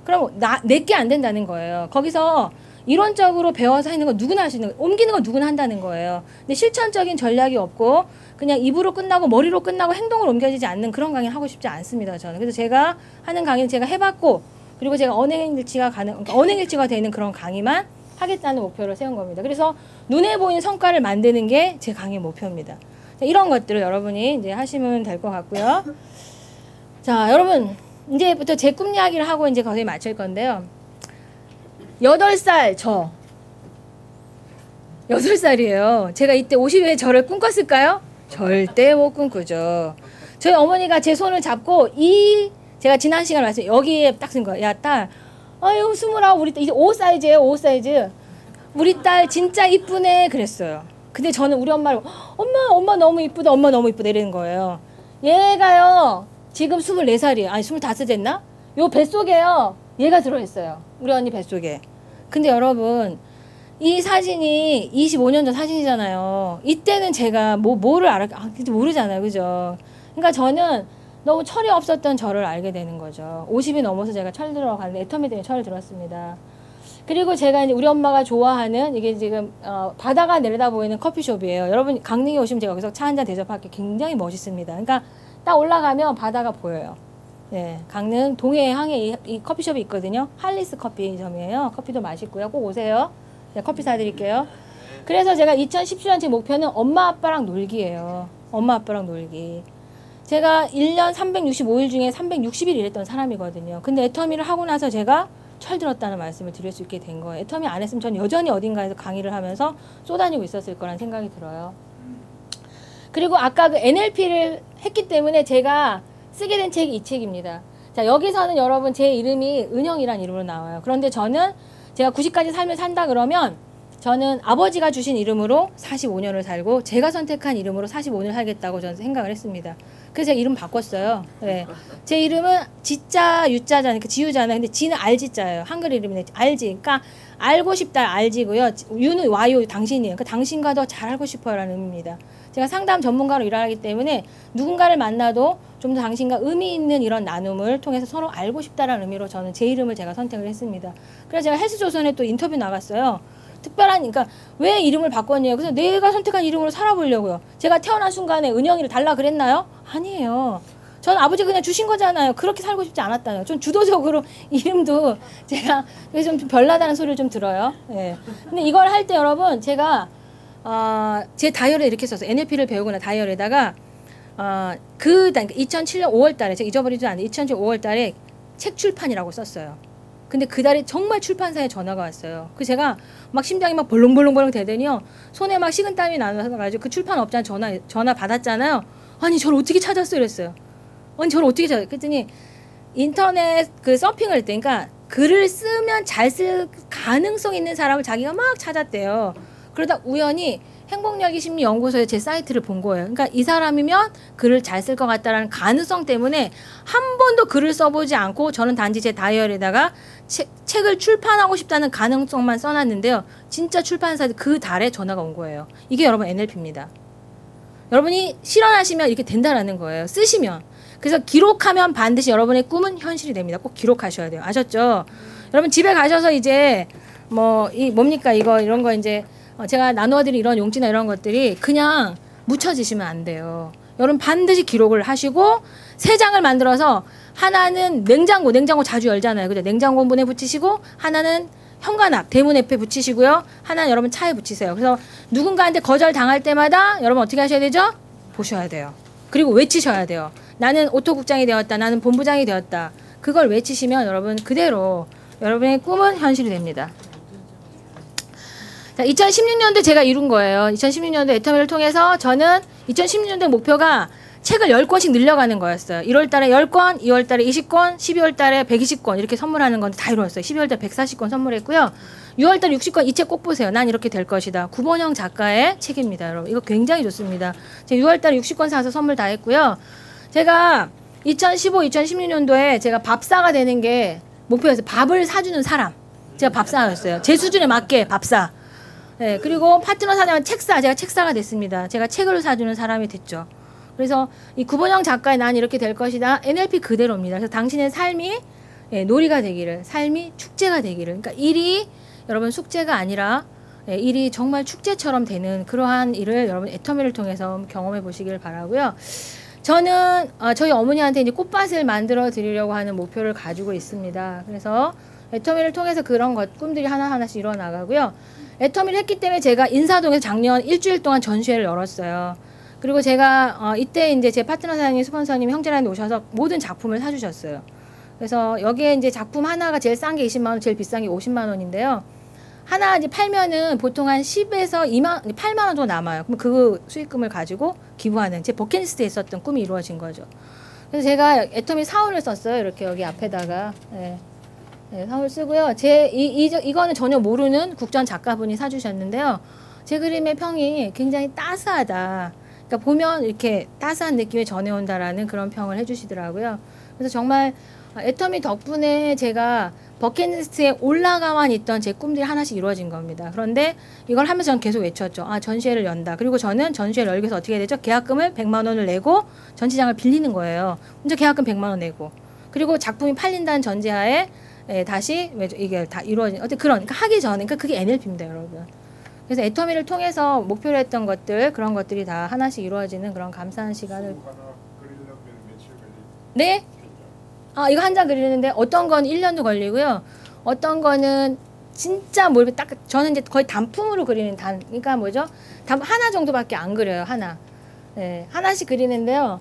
그럼 내게 안 된다는 거예요. 거기서 이론적으로 배워서 하는 건 누구나 할 수 있는 거예요. 옮기는 건 누구나 한다는 거예요. 근데 실천적인 전략이 없고 그냥 입으로 끝나고 머리로 끝나고 행동으로 옮겨지지 않는 그런 강의를 하고 싶지 않습니다, 저는. 그래서 제가 하는 강의는 제가 해봤고 그리고 제가 언행일치가 언행일치가 되는 그런 강의만 하겠다는 목표를 세운 겁니다. 그래서 눈에 보이는 성과를 만드는 게 제 강의 목표입니다. 자, 이런 것들을 여러분이 이제 하시면 될 것 같고요. 자, 여러분 이제부터 제 꿈 이야기를 하고 이제 거기에 맞출 건데요. 8살 8살이에요. 제가 이때 50에 저를 꿈꿨을까요? 절대 못 꿈꾸죠. 저희 어머니가 제 손을 잡고 제가 지난 시간에 말했어요. 여기에 딱 쓴 거예요. 야, 딸. 아유, 29 우리 딸 이제 5 사이즈예요. 5 사이즈. 우리 딸 진짜 이쁘네 그랬어요. 근데 저는 우리 엄마를 엄마 너무 이쁘다. 엄마 너무 이쁘다 이러는 거예요. 얘가요. 지금 24살이에요. 아니 25 됐나? 요 뱃속에요. 얘가 들어있어요. 우리 언니 뱃속에. 근데 여러분 이 사진이 25년 전 사진이잖아요. 이때는 제가 뭐를 모르잖아요. 그죠? 그러니까 저는 너무 철이 없었던 저를 알게 되는 거죠. 50이 넘어서 제가 철 들어가는데 애터미 때문에 철을 들었습니다. 그리고 제가 이제 우리 엄마가 좋아하는 이게 지금 바다가 내려다 보이는 커피숍이에요. 여러분 강릉에 오시면 제가 여기서 차 한잔 대접할게 굉장히 멋있습니다. 그러니까 딱 올라가면 바다가 보여요. 네, 강릉 동해항에 이 커피숍이 있거든요. 할리스 커피점이에요. 커피도 맛있고요. 꼭 오세요. 네, 커피 사드릴게요. 그래서 제가 2017년 제 목표는 엄마 아빠랑 놀기예요. 엄마 아빠랑 놀기. 제가 1년 365일 중에 360일 일했던 사람이거든요. 근데 애터미를 하고 나서 제가 철들었다는 말씀을 드릴 수 있게 된 거예요. 애터미 안 했으면 전 여전히 어딘가에서 강의를 하면서 쏘다니고 있었을 거란 생각이 들어요. 그리고 아까 그 NLP를 했기 때문에 제가 쓰게 된 책이 이 책입니다. 자, 여기서는 여러분 제 이름이 은영이라는 이름으로 나와요. 그런데 저는 제가 90까지 삶을 산다 그러면 저는 아버지가 주신 이름으로 45년을 살고 제가 선택한 이름으로 45년을 살겠다고 저는 생각을 했습니다. 그래서 제가 이름 바꿨어요. 네. 제 이름은 지자, 유자잖아요. 그러니까 지유잖아요. 근데 지는 알지자예요. 한글 이름이네. 알지. 그러니까 알고 싶다 알지고요. 유는 와요. 당신이에요. 그러니까 당신과 더 잘 알고 싶어요라는 의미입니다. 제가 상담 전문가로 일하기 때문에 누군가를 만나도 좀 더 당신과 의미 있는 이런 나눔을 통해서 서로 알고 싶다라는 의미로 저는 제 이름을 제가 선택을 했습니다. 그래서 제가 헬스조선에 또 인터뷰 나갔어요. 특별한, 그러니까 왜 이름을 바꿨냐요. 그래서 내가 선택한 이름으로 살아보려고요. 제가 태어난 순간에 은영이를 달라 그랬나요? 아니에요. 저는 아버지가 그냥 주신 거잖아요. 그렇게 살고 싶지 않았다요. 좀 주도적으로 이름도 제가 좀 별나다는 소리를 좀 들어요. 예. 근데 이걸 할 때 여러분 제가 제 다이어리에 이렇게 썼어요. NLP를 배우거나 다이어리에다가 그러니까 2007년 5월 달에, 제가 잊어버리지도 않는데 2007년 5월 달에 책 출판이라고 썼어요. 근데 그달에 정말 출판사에 전화가 왔어요. 그 제가 막 심장이 막 벌렁벌렁벌렁 되더니요. 손에 막 식은땀이 나가지고 그 출판업자한테 전화 받았잖아요. 아니, 저를 어떻게 찾았어요? 이랬어요. 아니, 저를 어떻게 찾았어요? 그랬더니 인터넷 그 서핑을 했대. 그러니까 글을 쓰면 잘 쓸 가능성 있는 사람을 자기가 막 찾았대요. 그러다 우연히 행복열기 심리연구소에 제 사이트를 본 거예요. 그러니까 이 사람이면 글을 잘 쓸 것 같다라는 가능성 때문에 한 번도 글을 써보지 않고 저는 단지 제 다이어리에다가 책을 출판하고 싶다는 가능성만 써놨는데요. 진짜 출판사 그 달에 전화가 온 거예요. 이게 여러분 NLP입니다. 여러분이 실현하시면 이렇게 된다라는 거예요. 쓰시면. 그래서 기록하면 반드시 여러분의 꿈은 현실이 됩니다. 꼭 기록하셔야 돼요. 아셨죠? 여러분 집에 가셔서 이제 뭡니까 이런 거 이제 제가 나누어드린 이런 용지나 이런 것들이 그냥 묻혀지시면 안 돼요. 여러분 반드시 기록을 하시고 3장을 만들어서 하나는 냉장고 자주 열잖아요. 그죠? 냉장고 문에 붙이시고 하나는 현관앞 대문 옆에 붙이시고요. 하나는 여러분 차에 붙이세요. 그래서 누군가한테 거절당할 때마다 여러분 어떻게 하셔야 되죠? 보셔야 돼요. 그리고 외치셔야 돼요. 나는 오토국장이 되었다. 나는 본부장이 되었다. 그걸 외치시면 여러분 그대로 여러분의 꿈은 현실이 됩니다. 자, 2016년도에 제가 이룬 거예요. 2016년도 애터미를 통해서 저는 2016년도 목표가 책을 10권씩 늘려가는 거였어요. 1월 달에 10권, 2월 달에 20권, 12월 달에 120권 이렇게 선물하는 건데 다 이루었어요. 12월 달에 140권 선물했고요. 6월 달에 60권 이 책 꼭 보세요. 난 이렇게 될 것이다. 구본영 작가의 책입니다. 여러분 이거 굉장히 좋습니다. 제가 6월 달에 60권 사서 선물 다 했고요. 제가 2015, 2016년도에 제가 밥사가 되는 게 목표였어요. 밥을 사주는 사람. 제가 밥사였어요. 제 수준에 맞게 밥사. 네, 그리고 파트너 사장은 책사. 제가 책사가 됐습니다. 제가 책을 사주는 사람이 됐죠. 그래서 이 구본영 작가의 난 이렇게 될 것이다. NLP 그대로입니다. 그래서 당신의 삶이 놀이가 되기를, 삶이 축제가 되기를. 그러니까 일이 여러분 숙제가 아니라 일이 정말 축제처럼 되는 그러한 일을 여러분 애터미를 통해서 경험해 보시길 바라고요. 저는 저희 어머니한테 이제 꽃밭을 만들어 드리려고 하는 목표를 가지고 있습니다. 그래서 애터미를 통해서 그런 꿈들이 하나하나씩 일어 나가고요. 애터미를 했기 때문에 제가 인사동에서 작년 일주일 동안 전시회를 열었어요. 그리고 제가 이때 이제 제 파트너 사장님, 스폰서님, 형제라는 오셔서 모든 작품을 사주셨어요. 그래서 여기에 이제 작품 하나가 제일 싼 게 20만 원, 제일 비싼 게 50만 원인데요. 하나 이제 팔면은 보통 한 10에서 8만 원 정도 남아요. 그럼 그 수익금을 가지고 기부하는 제 버킷리스트에 있었던 꿈이 이루어진 거죠. 그래서 제가 애터미 사원을 썼어요. 이렇게 여기 앞에다가. 사원을 쓰고요. 이거는 전혀 모르는 국전 작가분이 사주셨는데요. 제 그림의 평이 굉장히 따스하다. 그러니까 보면 이렇게 따스한 느낌이 전해온다라는 그런 평을 해주시더라고요. 그래서 정말 애터미 덕분에 제가 버킷리스트에 올라가만 있던 제 꿈들이 하나씩 이루어진 겁니다. 그런데 이걸 하면서 저는 계속 외쳤죠. 전시회를 연다. 그리고 저는 전시회를 열기 위해서 어떻게 해야 되죠? 계약금을 100만 원을 내고 전시장을 빌리는 거예요. 먼저 계약금 100만 원 내고. 그리고 작품이 팔린다는 전제하에 다시 이게 다 이루어진 그러니까 하기 전에 그러니까 그게 NLP입니다, 여러분. 그래서 애터미를 통해서 목표로 했던 것들 그런 것들이 다 하나씩 이루어지는 그런 감사한 시간을. 네? 이거 한 장 그리는데 어떤 건 1년도 걸리고요. 어떤 거는 진짜 딱 저는 이제 거의 단품으로 그리는 그러니까 뭐죠? 하나 정도밖에 안 그려요. 하나. 네, 하나씩 그리는데요.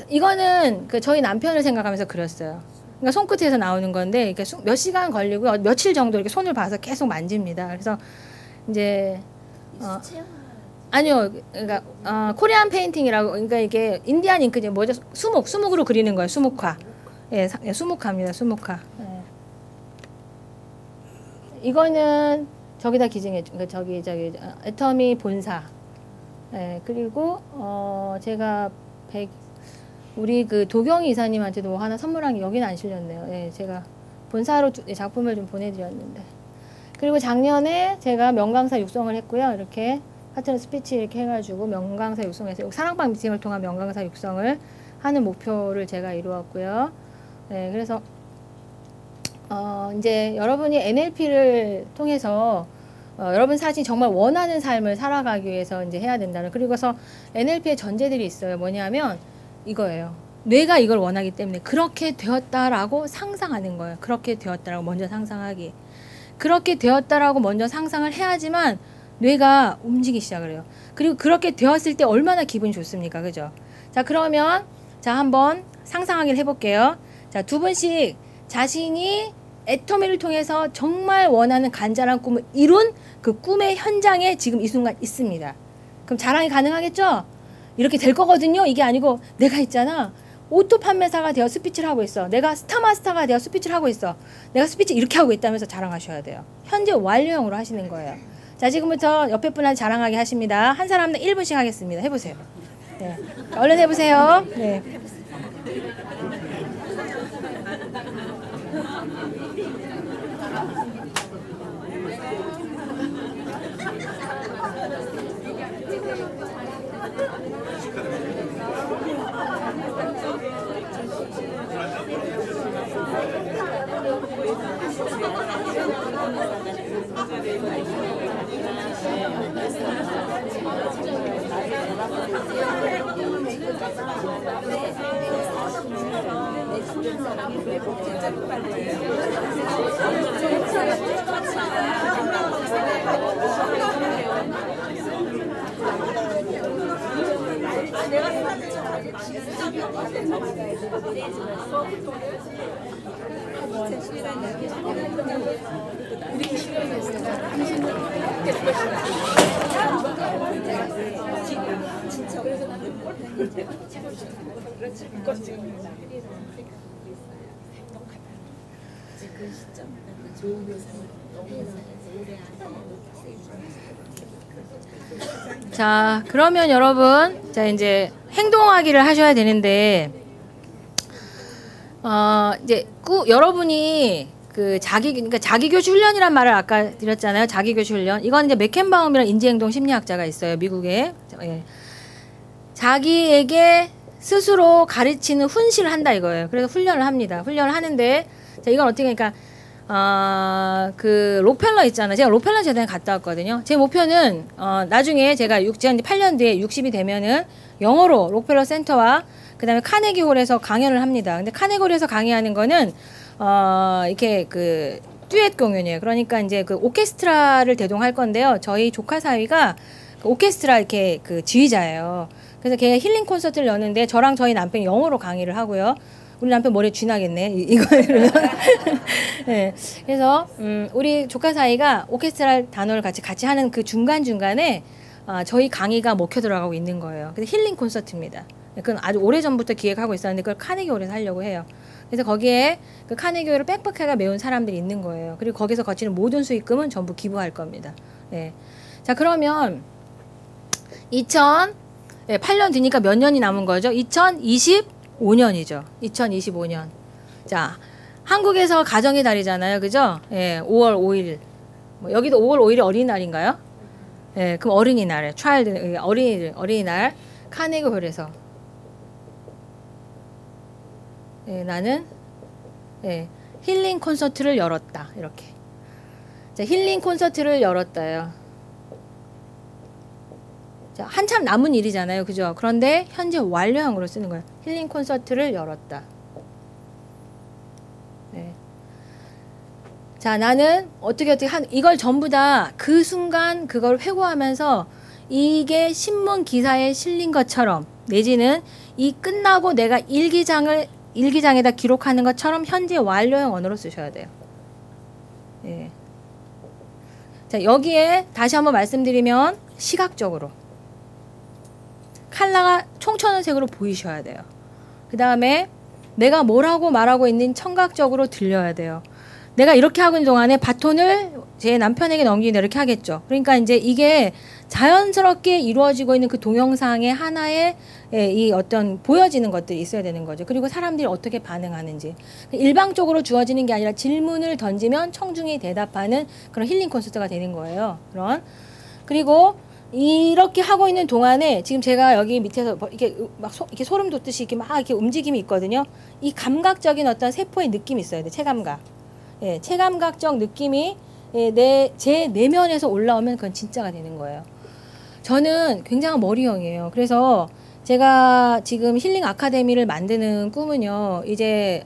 이거는 저희 남편을 생각하면서 그렸어요. 그러니까 손끝에서 나오는 건데 이렇게 몇 시간 걸리고요. 며칠 정도 이렇게 손을 봐서 계속 만집니다. 그래서 이제 아니요, 그러니까 코리안 페인팅이라고 그러니까 이게 인디안 잉크 뭐죠? 수묵으로 그리는 거예요. 수묵화. 수묵화입니다. 수묵화. 이거는 저기다 기증해 준 저기 애터미 본사. 그리고 제가 우리 도경이 이사님한테도 하나 선물한 게 여기는 안 실렸네요. 제가 본사로 작품을 좀 보내드렸는데. 그리고 작년에 제가 명강사 육성을 했고요. 이렇게 파트너 스피치 이렇게 해가지고 명강사 육성해서 사랑방 미팅을 통한 명강사 육성을 하는 목표를 제가 이루었고요. 그래서 이제 여러분이 NLP를 통해서 여러분 사실 정말 원하는 삶을 살아가기 위해서 이제 해야 된다는. 그리고서 NLP의 전제들이 있어요. 뭐냐면 이거예요. 뇌가 이걸 원하기 때문에 그렇게 되었다라고 상상하는 거예요. 그렇게 되었다라고 먼저 상상하기. 그렇게 되었다라고 먼저 상상을 해야지만 뇌가 움직이기 시작을 해요. 그리고 그렇게 되었을 때 얼마나 기분이 좋습니까? 그죠? 자, 그러면 자, 한번 상상하기를 해볼게요. 자, 두 분씩 자신이 애터미를 통해서 정말 원하는 간절한 꿈을 이룬 그 꿈의 현장에 지금 이 순간 있습니다. 그럼 자랑이 가능하겠죠? 이렇게 될 거거든요. 이게 아니고 내가 있잖아. 오토 판매사가 되어 스피치를 하고 있어. 내가 스타마스터가 되어 스피치를 하고 있어. 내가 스피치 이렇게 하고 있다면서 자랑하셔야 돼요. 현재 완료형으로 하시는 거예요. 자, 지금부터 옆에 분한테 자랑하게 하십니다. 한 사람당 1분씩 하겠습니다. 해보세요. 네. 얼른 해보세요. 네. 자, 그러면 여러분, 자, 이제 행동하기를 하셔야 되는데, 이제 여러분이 그 그러니까 자기교시 훈련이란 말을 아까 드렸잖아요. 자기교시 훈련. 이건 이제 맥켄바움이라는 인지행동 심리학자가 있어요. 미국에. 예. 자기에게 스스로 가르치는 훈시를 한다 이거예요. 그래서 훈련을 합니다. 훈련을 하는데, 자, 이건 어떻게, 그러니까, 그 록펠러 있잖아요. 제가 록펠러 재단에 갔다 왔거든요. 제 목표는 나중에 제가 이제 8년 뒤에 60이 되면은 영어로 록펠러 센터와 그다음에 카네기 홀에서 강연을 합니다. 근데 카네기 홀에서 강의하는 거는 이렇게 그 듀엣 공연이에요. 그러니까 이제 그 오케스트라를 대동할 건데요. 저희 조카 사위가 그 오케스트라 이렇게 그 지휘자예요. 그래서 걔가 힐링 콘서트를 여는데 저랑 저희 남편이 영어로 강의를 하고요. 우리 남편 머리에 쥐나겠네. 이거 이러면. 네. 그래서 우리 조카 사이가 오케스트라 단원을 같이 하는 그 중간중간에 저희 강의가 먹혀 들어가고 있는 거예요. 그래서 힐링 콘서트입니다. 그건 아주 오래전부터 기획하고 있었는데 그걸 카네기홀에서 하려고 해요. 그래서 거기에 그 카네기홀을 빽빽하게 메운 사람들이 있는 거예요. 그리고 거기서 거치는 모든 수익금은 전부 기부할 겁니다. 네. 자, 그러면 2008년 뒤니까 몇 년이 남은 거죠? 2025년이죠. 2025년. 자, 한국에서 가정의 달이잖아요. 그죠? 예, 5월 5일. 뭐 여기도 5월 5일이 어린이날인가요? 예, 그럼 어린이날, 어린이날, 카네기홀에서. 예, 나는, 예, 힐링 콘서트를 열었다. 이렇게. 자, 힐링 콘서트를 열었다요. 자, 한참 남은 일이잖아요. 그죠? 그런데 현재 완료형으로 쓰는 거예요. 힐링 콘서트를 열었다. 네. 자, 나는 어떻게 이걸 전부 다 그 순간 그걸 회고하면서 이게 신문 기사에 실린 것처럼 내지는 이 끝나고 내가 일기장에다 기록하는 것처럼 현재 완료형 언어로 쓰셔야 돼요. 예. 자, 여기에 다시 한번 말씀드리면 시각적으로 컬러가 총천연색으로 보이셔야 돼요. 그 다음에 내가 뭐라고 말하고 있는 청각적으로 들려야 돼요. 내가 이렇게 하고 있는 동안에 바톤을 제 남편에게 넘기는 이렇게 하겠죠. 그러니까 이제 이게 자연스럽게 이루어지고 있는 그 동영상의 하나의 이 어떤 보여지는 것들이 있어야 되는 거죠. 그리고 사람들이 어떻게 반응하는지. 일방적으로 주어지는 게 아니라 질문을 던지면 청중이 대답하는 그런 힐링 콘서트가 되는 거예요. 그리고 이렇게 하고 있는 동안에 지금 제가 여기 밑에서 이렇게 막 이렇게 소름 돋듯이 이렇게 막 이렇게 움직임이 있거든요. 이 감각적인 어떤 세포의 느낌이 있어야 돼. 체감각. 예, 체감각적 느낌이 제 내면에서 올라오면 그건 진짜가 되는 거예요. 저는 굉장한 머리형이에요. 그래서 제가 지금 힐링 아카데미를 만드는 꿈은요, 이제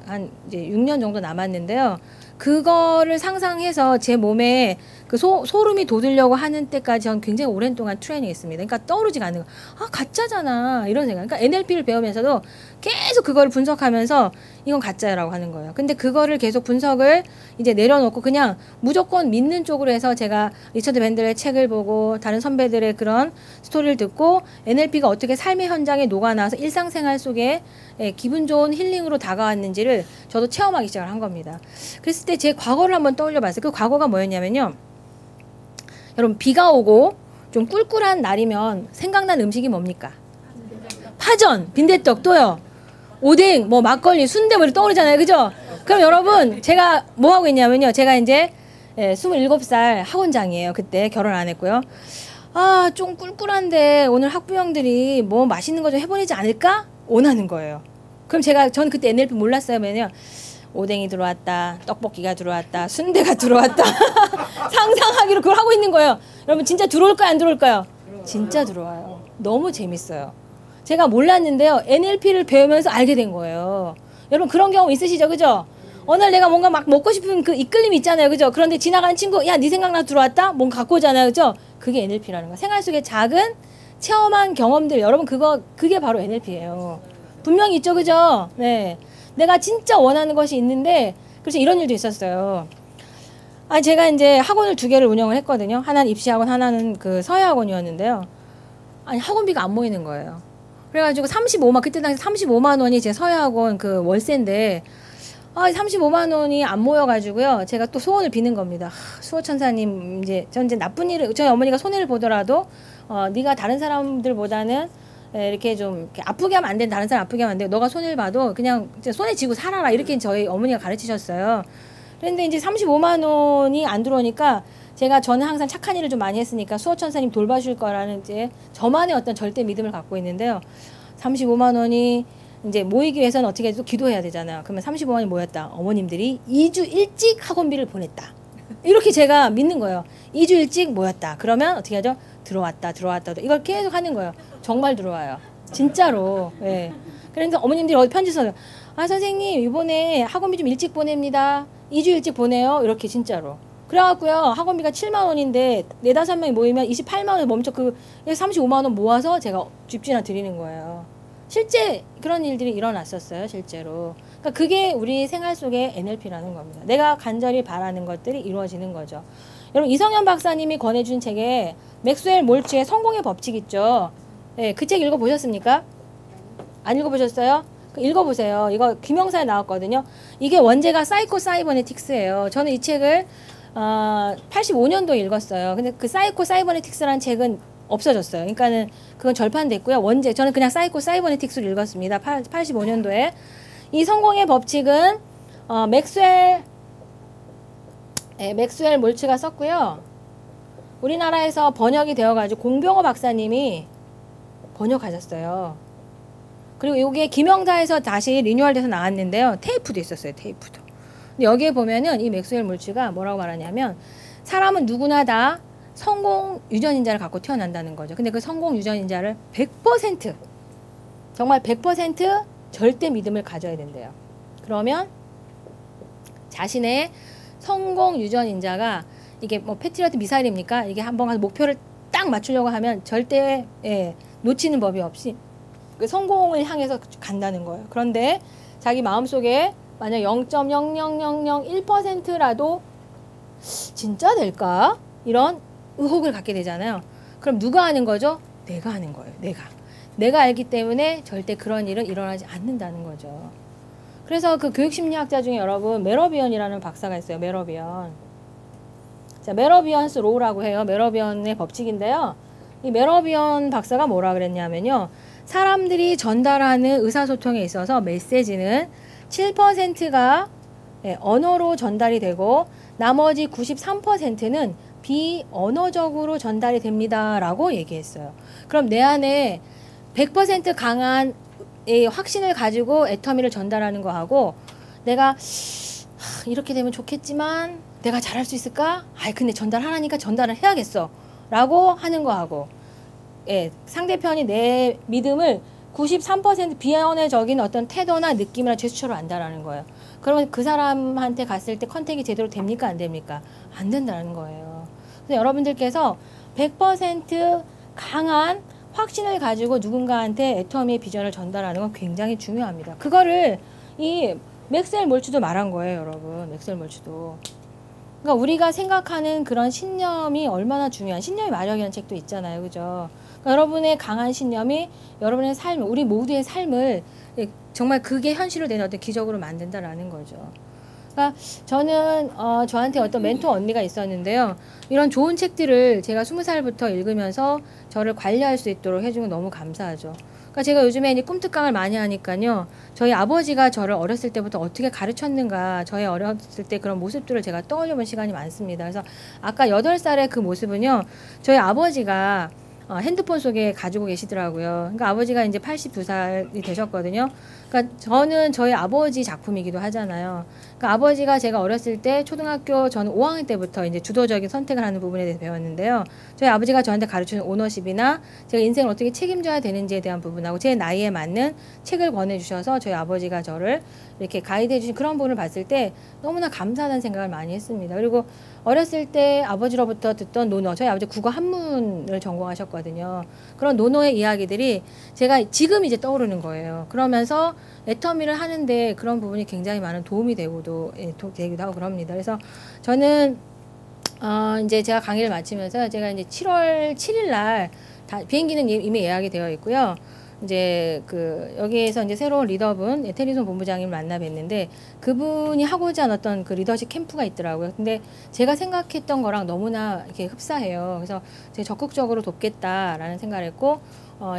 6년 정도 남았는데요. 그거를 상상해서 제 몸에 그 그 소름이 돋으려고 하는 때까지 전 굉장히 오랜 동안 트레이닝했습니다. 그러니까 떠오르지가 않는 거. 아, 가짜잖아. 이런 생각. 그러니까 NLP를 배우면서도 계속 그거를 분석하면서 이건 가짜라고 하는 거예요. 근데 그거를 계속 분석을 이제 내려놓고 그냥 무조건 믿는 쪽으로 해서 제가 리처드 밴들의 책을 보고 다른 선배들의 그런 스토리를 듣고 NLP가 어떻게 삶의 현장에 녹아나서 일상생활 속에 기분 좋은 힐링으로 다가왔는지를 저도 체험하기 시작을 한 겁니다. 그랬을 때 제 과거를 한번 떠올려 봤어요. 그 과거가 뭐였냐면요. 여러분, 비가 오고 좀 꿀꿀한 날이면 생각난 음식이 뭡니까? 파전, 빈대떡, 또요. 오뎅, 뭐 막걸리, 순대 뭐 이렇게 떠오르잖아요. 그죠? 그럼 여러분, 제가 뭐 하고 있냐면요. 제가 이제 27살 학원장이에요. 그때 결혼 안 했고요. 아, 좀 꿀꿀한데 오늘 학부형들이 뭐 맛있는 거 좀 해보내지 않을까? 원하는 거예요. 그럼 전 그때 NLP 몰랐어요. 왜냐면 오뎅이 들어왔다, 떡볶이가 들어왔다, 순대가 들어왔다. 상상하기로 그걸 하고 있는 거예요. 여러분, 진짜 들어올까요? 안 들어올까요? 진짜 들어와요. 너무 재밌어요. 제가 몰랐는데요. NLP를 배우면서 알게 된 거예요. 여러분, 그런 경험 있으시죠? 그죠? 어느 날 내가 뭔가 막 먹고 싶은 그 이끌림이 있잖아요. 그죠? 그런데 지나가는 친구, 야, 네 생각나 들어왔다? 뭔가 갖고 오잖아요. 그죠? 그게 NLP라는 거예요. 생활 속의 작은 체험한 경험들. 여러분, 그게 바로 NLP예요. 분명히 있죠. 그죠? 네. 내가 진짜 원하는 것이 있는데, 그래서 이런 일도 있었어요. 아, 제가 이제 학원을 2개를 운영을 했거든요. 하나는 입시학원, 하나는 그 서예학원이었는데요. 아니, 학원비가 안 모이는 거예요. 그래가지고 그때 당시 35만 원이 제 서예학원 그 월세인데, 아, 35만 원이 안 모여가지고요. 제가 또 소원을 비는 겁니다. 수호천사님, 전 이제 나쁜 일을, 저희 어머니가 손해를 보더라도, 네가 다른 사람들보다는 이렇게 좀 이렇게 아프게 하면 안 돼. 다른 사람 아프게 하면 안 돼. 너가 손해를 봐도 그냥 손에 쥐고 살아라. 이렇게 저희 어머니가 가르치셨어요. 그런데 이제 35만 원이 안 들어오니까 저는 항상 착한 일을 좀 많이 했으니까 수호천사님 돌봐줄 거라는 이제 저만의 어떤 절대 믿음을 갖고 있는데요. 35만 원이 이제 모이기 위해서는 어떻게 해도 기도해야 되잖아요. 그러면 35만 원이 모였다. 어머님들이 2주 일찍 학원비를 보냈다. 이렇게 제가 믿는 거예요. 2주 일찍 모였다. 그러면 어떻게 하죠? 들어왔다. 이걸 계속 하는 거예요. 정말 들어와요. 진짜로. 예. 그래서 어머님들이 어디 편지 써요. 아, 선생님, 이번에 학원비 좀 일찍 보냅니다. 2주 일찍 보내요. 이렇게 진짜로. 그래갖고요. 학원비가 7만 원인데 4, 5명이 모이면 28만 원에 멈춰 35만 원 모아서 제가 집주인한테 드리는 거예요. 실제 그런 일들이 일어났었어요. 실제로. 그러니까 그게 우리 생활 속의 NLP라는 겁니다. 내가 간절히 바라는 것들이 이루어지는 거죠. 여러분, 이성현 박사님이 권해준 책에 맥스웰 몰츠의 성공의 법칙 있죠. 네, 그 책 읽어보셨습니까? 안 읽어보셨어요? 읽어보세요. 이거 김영사에 나왔거든요. 이게 원제가 사이코 사이버네틱스예요. 저는 이 책을 85년도에 읽었어요. 근데 그 사이코 사이버네틱스라는 책은 없어졌어요. 그러니까는 그건 절판됐고요. 저는 그냥 사이코 사이버네틱스를 읽었습니다. 85년도에. 이 성공의 법칙은 맥스웰 몰츠가 썼고요. 우리나라에서 번역이 되어가지고 공병호 박사님이 번역하셨어요. 그리고 이게 김영사에서 다시 리뉴얼돼서 나왔는데요. 테이프도 있었어요. 테이프도. 근데 여기에 보면은 이 맥스웰 몰츠가 뭐라고 말하냐면 사람은 누구나 다 성공 유전인자를 갖고 태어난다는 거죠. 근데 그 성공 유전인자를 100% 정말 100% 절대 믿음을 가져야 된대요. 그러면 자신의 성공 유전인자가 이게 뭐 패트리어트 미사일입니까? 이게 한번 가서 목표를 딱 맞추려고 하면 절대 놓치는 법이 없이 그 성공을 향해서 간다는 거예요. 그런데 자기 마음속에 만약 0.00001%라도 진짜 될까? 이런 의혹을 갖게 되잖아요. 그럼 누가 하는 거죠? 내가 하는 거예요. 내가 알기 때문에 절대 그런 일은 일어나지 않는다는 거죠. 그래서 그 교육심리학자 중에 여러분 메러비언이라는 박사가 있어요. 메러비언. 자, 메러비언스 로우라고 해요. 메러비언의 법칙인데요. 이 메러비언 박사가 뭐라 그랬냐면요. 사람들이 전달하는 의사소통에 있어서 메시지는 7%가 언어로 전달이 되고 나머지 93%는 비언어적으로 전달이 됩니다. 라고 얘기했어요. 그럼 내 안에 100% 강한 확신을 가지고 애터미를 전달하는 거하고 내가 이렇게 되면 좋겠지만 내가 잘할 수 있을까? 근데 전달하라니까 전달을 해야겠어. 라고 하는 거하고 상대편이 내 믿음을 93% 비언어적인 어떤 태도나 느낌이나 제스처로 안다라는 거예요. 그러면 그 사람한테 갔을 때 컨택이 제대로 됩니까? 안 됩니까? 안 된다는 거예요. 그래서 여러분들께서 100% 강한 확신을 가지고 누군가한테 애터미의 비전을 전달하는 건 굉장히 중요합니다. 그거를 이 맥스웰 몰츠도 말한 거예요, 여러분. 맥스웰 몰츠도. 그러니까 우리가 생각하는 그런 신념이 얼마나 중요한, 신념의 마력이라는 책도 있잖아요, 그죠? 그러니까 여러분의 강한 신념이 여러분의 삶, 우리 모두의 삶을 정말 그게 현실로 되는 어떤 기적으로 만든다라는 거죠. 그러니까 저는 저한테 어떤 멘토 언니가 있었는데요. 이런 좋은 책들을 제가 20살부터 읽으면서 저를 관리할 수 있도록 해주면 너무 감사하죠. 그러니까 제가 요즘에 이제 꿈특강을 많이 하니까요. 저희 아버지가 저를 어렸을 때부터 어떻게 가르쳤는가, 저의 어렸을 때 그런 모습들을 제가 떠올려 본 시간이 많습니다. 그래서 아까 8살의 그 모습은요. 저희 아버지가 핸드폰 속에 가지고 계시더라고요. 그러니까 아버지가 이제 82살이 되셨거든요. 그러니까 저는 저희 아버지 작품이기도 하잖아요. 그러니까 아버지가 제가 어렸을 때 초등학교 저는 5학년 때부터 이제 주도적인 선택을 하는 부분에 대해서 배웠는데요. 저희 아버지가 저한테 가르치는 오너십이나 제가 인생을 어떻게 책임져야 되는지에 대한 부분하고 제 나이에 맞는 책을 권해주셔서 저희 아버지가 저를 이렇게 가이드해 주신 그런 부분을 봤을 때 너무나 감사하다는 생각을 많이 했습니다. 그리고 어렸을 때 아버지로부터 듣던 논어, 저희 아버지 국어 한문을 전공하셨거든요. 그런 논어의 이야기들이 제가 지금 이제 떠오르는 거예요. 그러면서 애터미를 하는데 그런 부분이 굉장히 많은 도움이 되기도 하고 그럽니다. 그래서 저는 이제 제가 강의를 마치면서 제가 이제 7월 7일 날 비행기는 이미 예약이 되어 있고요. 이제 여기에서 이제 새로운 리더분 테리손 본부장님을 만나 뵀는데 그분이 하고자 하는 어떤 그 리더십 캠프가 있더라고요. 근데 제가 생각했던 거랑 너무나 이렇게 흡사해요. 그래서 제가 적극적으로 돕겠다라는 생각을 했고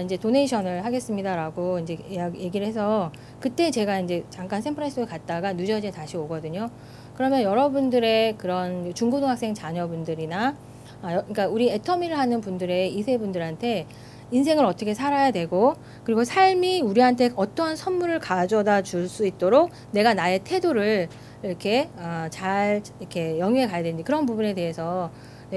이제 도네이션을 하겠습니다라고 이제 얘기를 해서 그때 제가 이제 잠깐 샌프란시스코에 갔다가 뉴저지에 다시 오거든요. 그러면 여러분들의 그런 중고등학생 자녀분들이나 그러니까 우리 애터미를 하는 분들의 2세 분들한테 인생을 어떻게 살아야 되고 그리고 삶이 우리한테 어떠한 선물을 가져다 줄 수 있도록 내가 나의 태도를 이렇게 잘 이렇게 영위해 가야 되는지 그런 부분에 대해서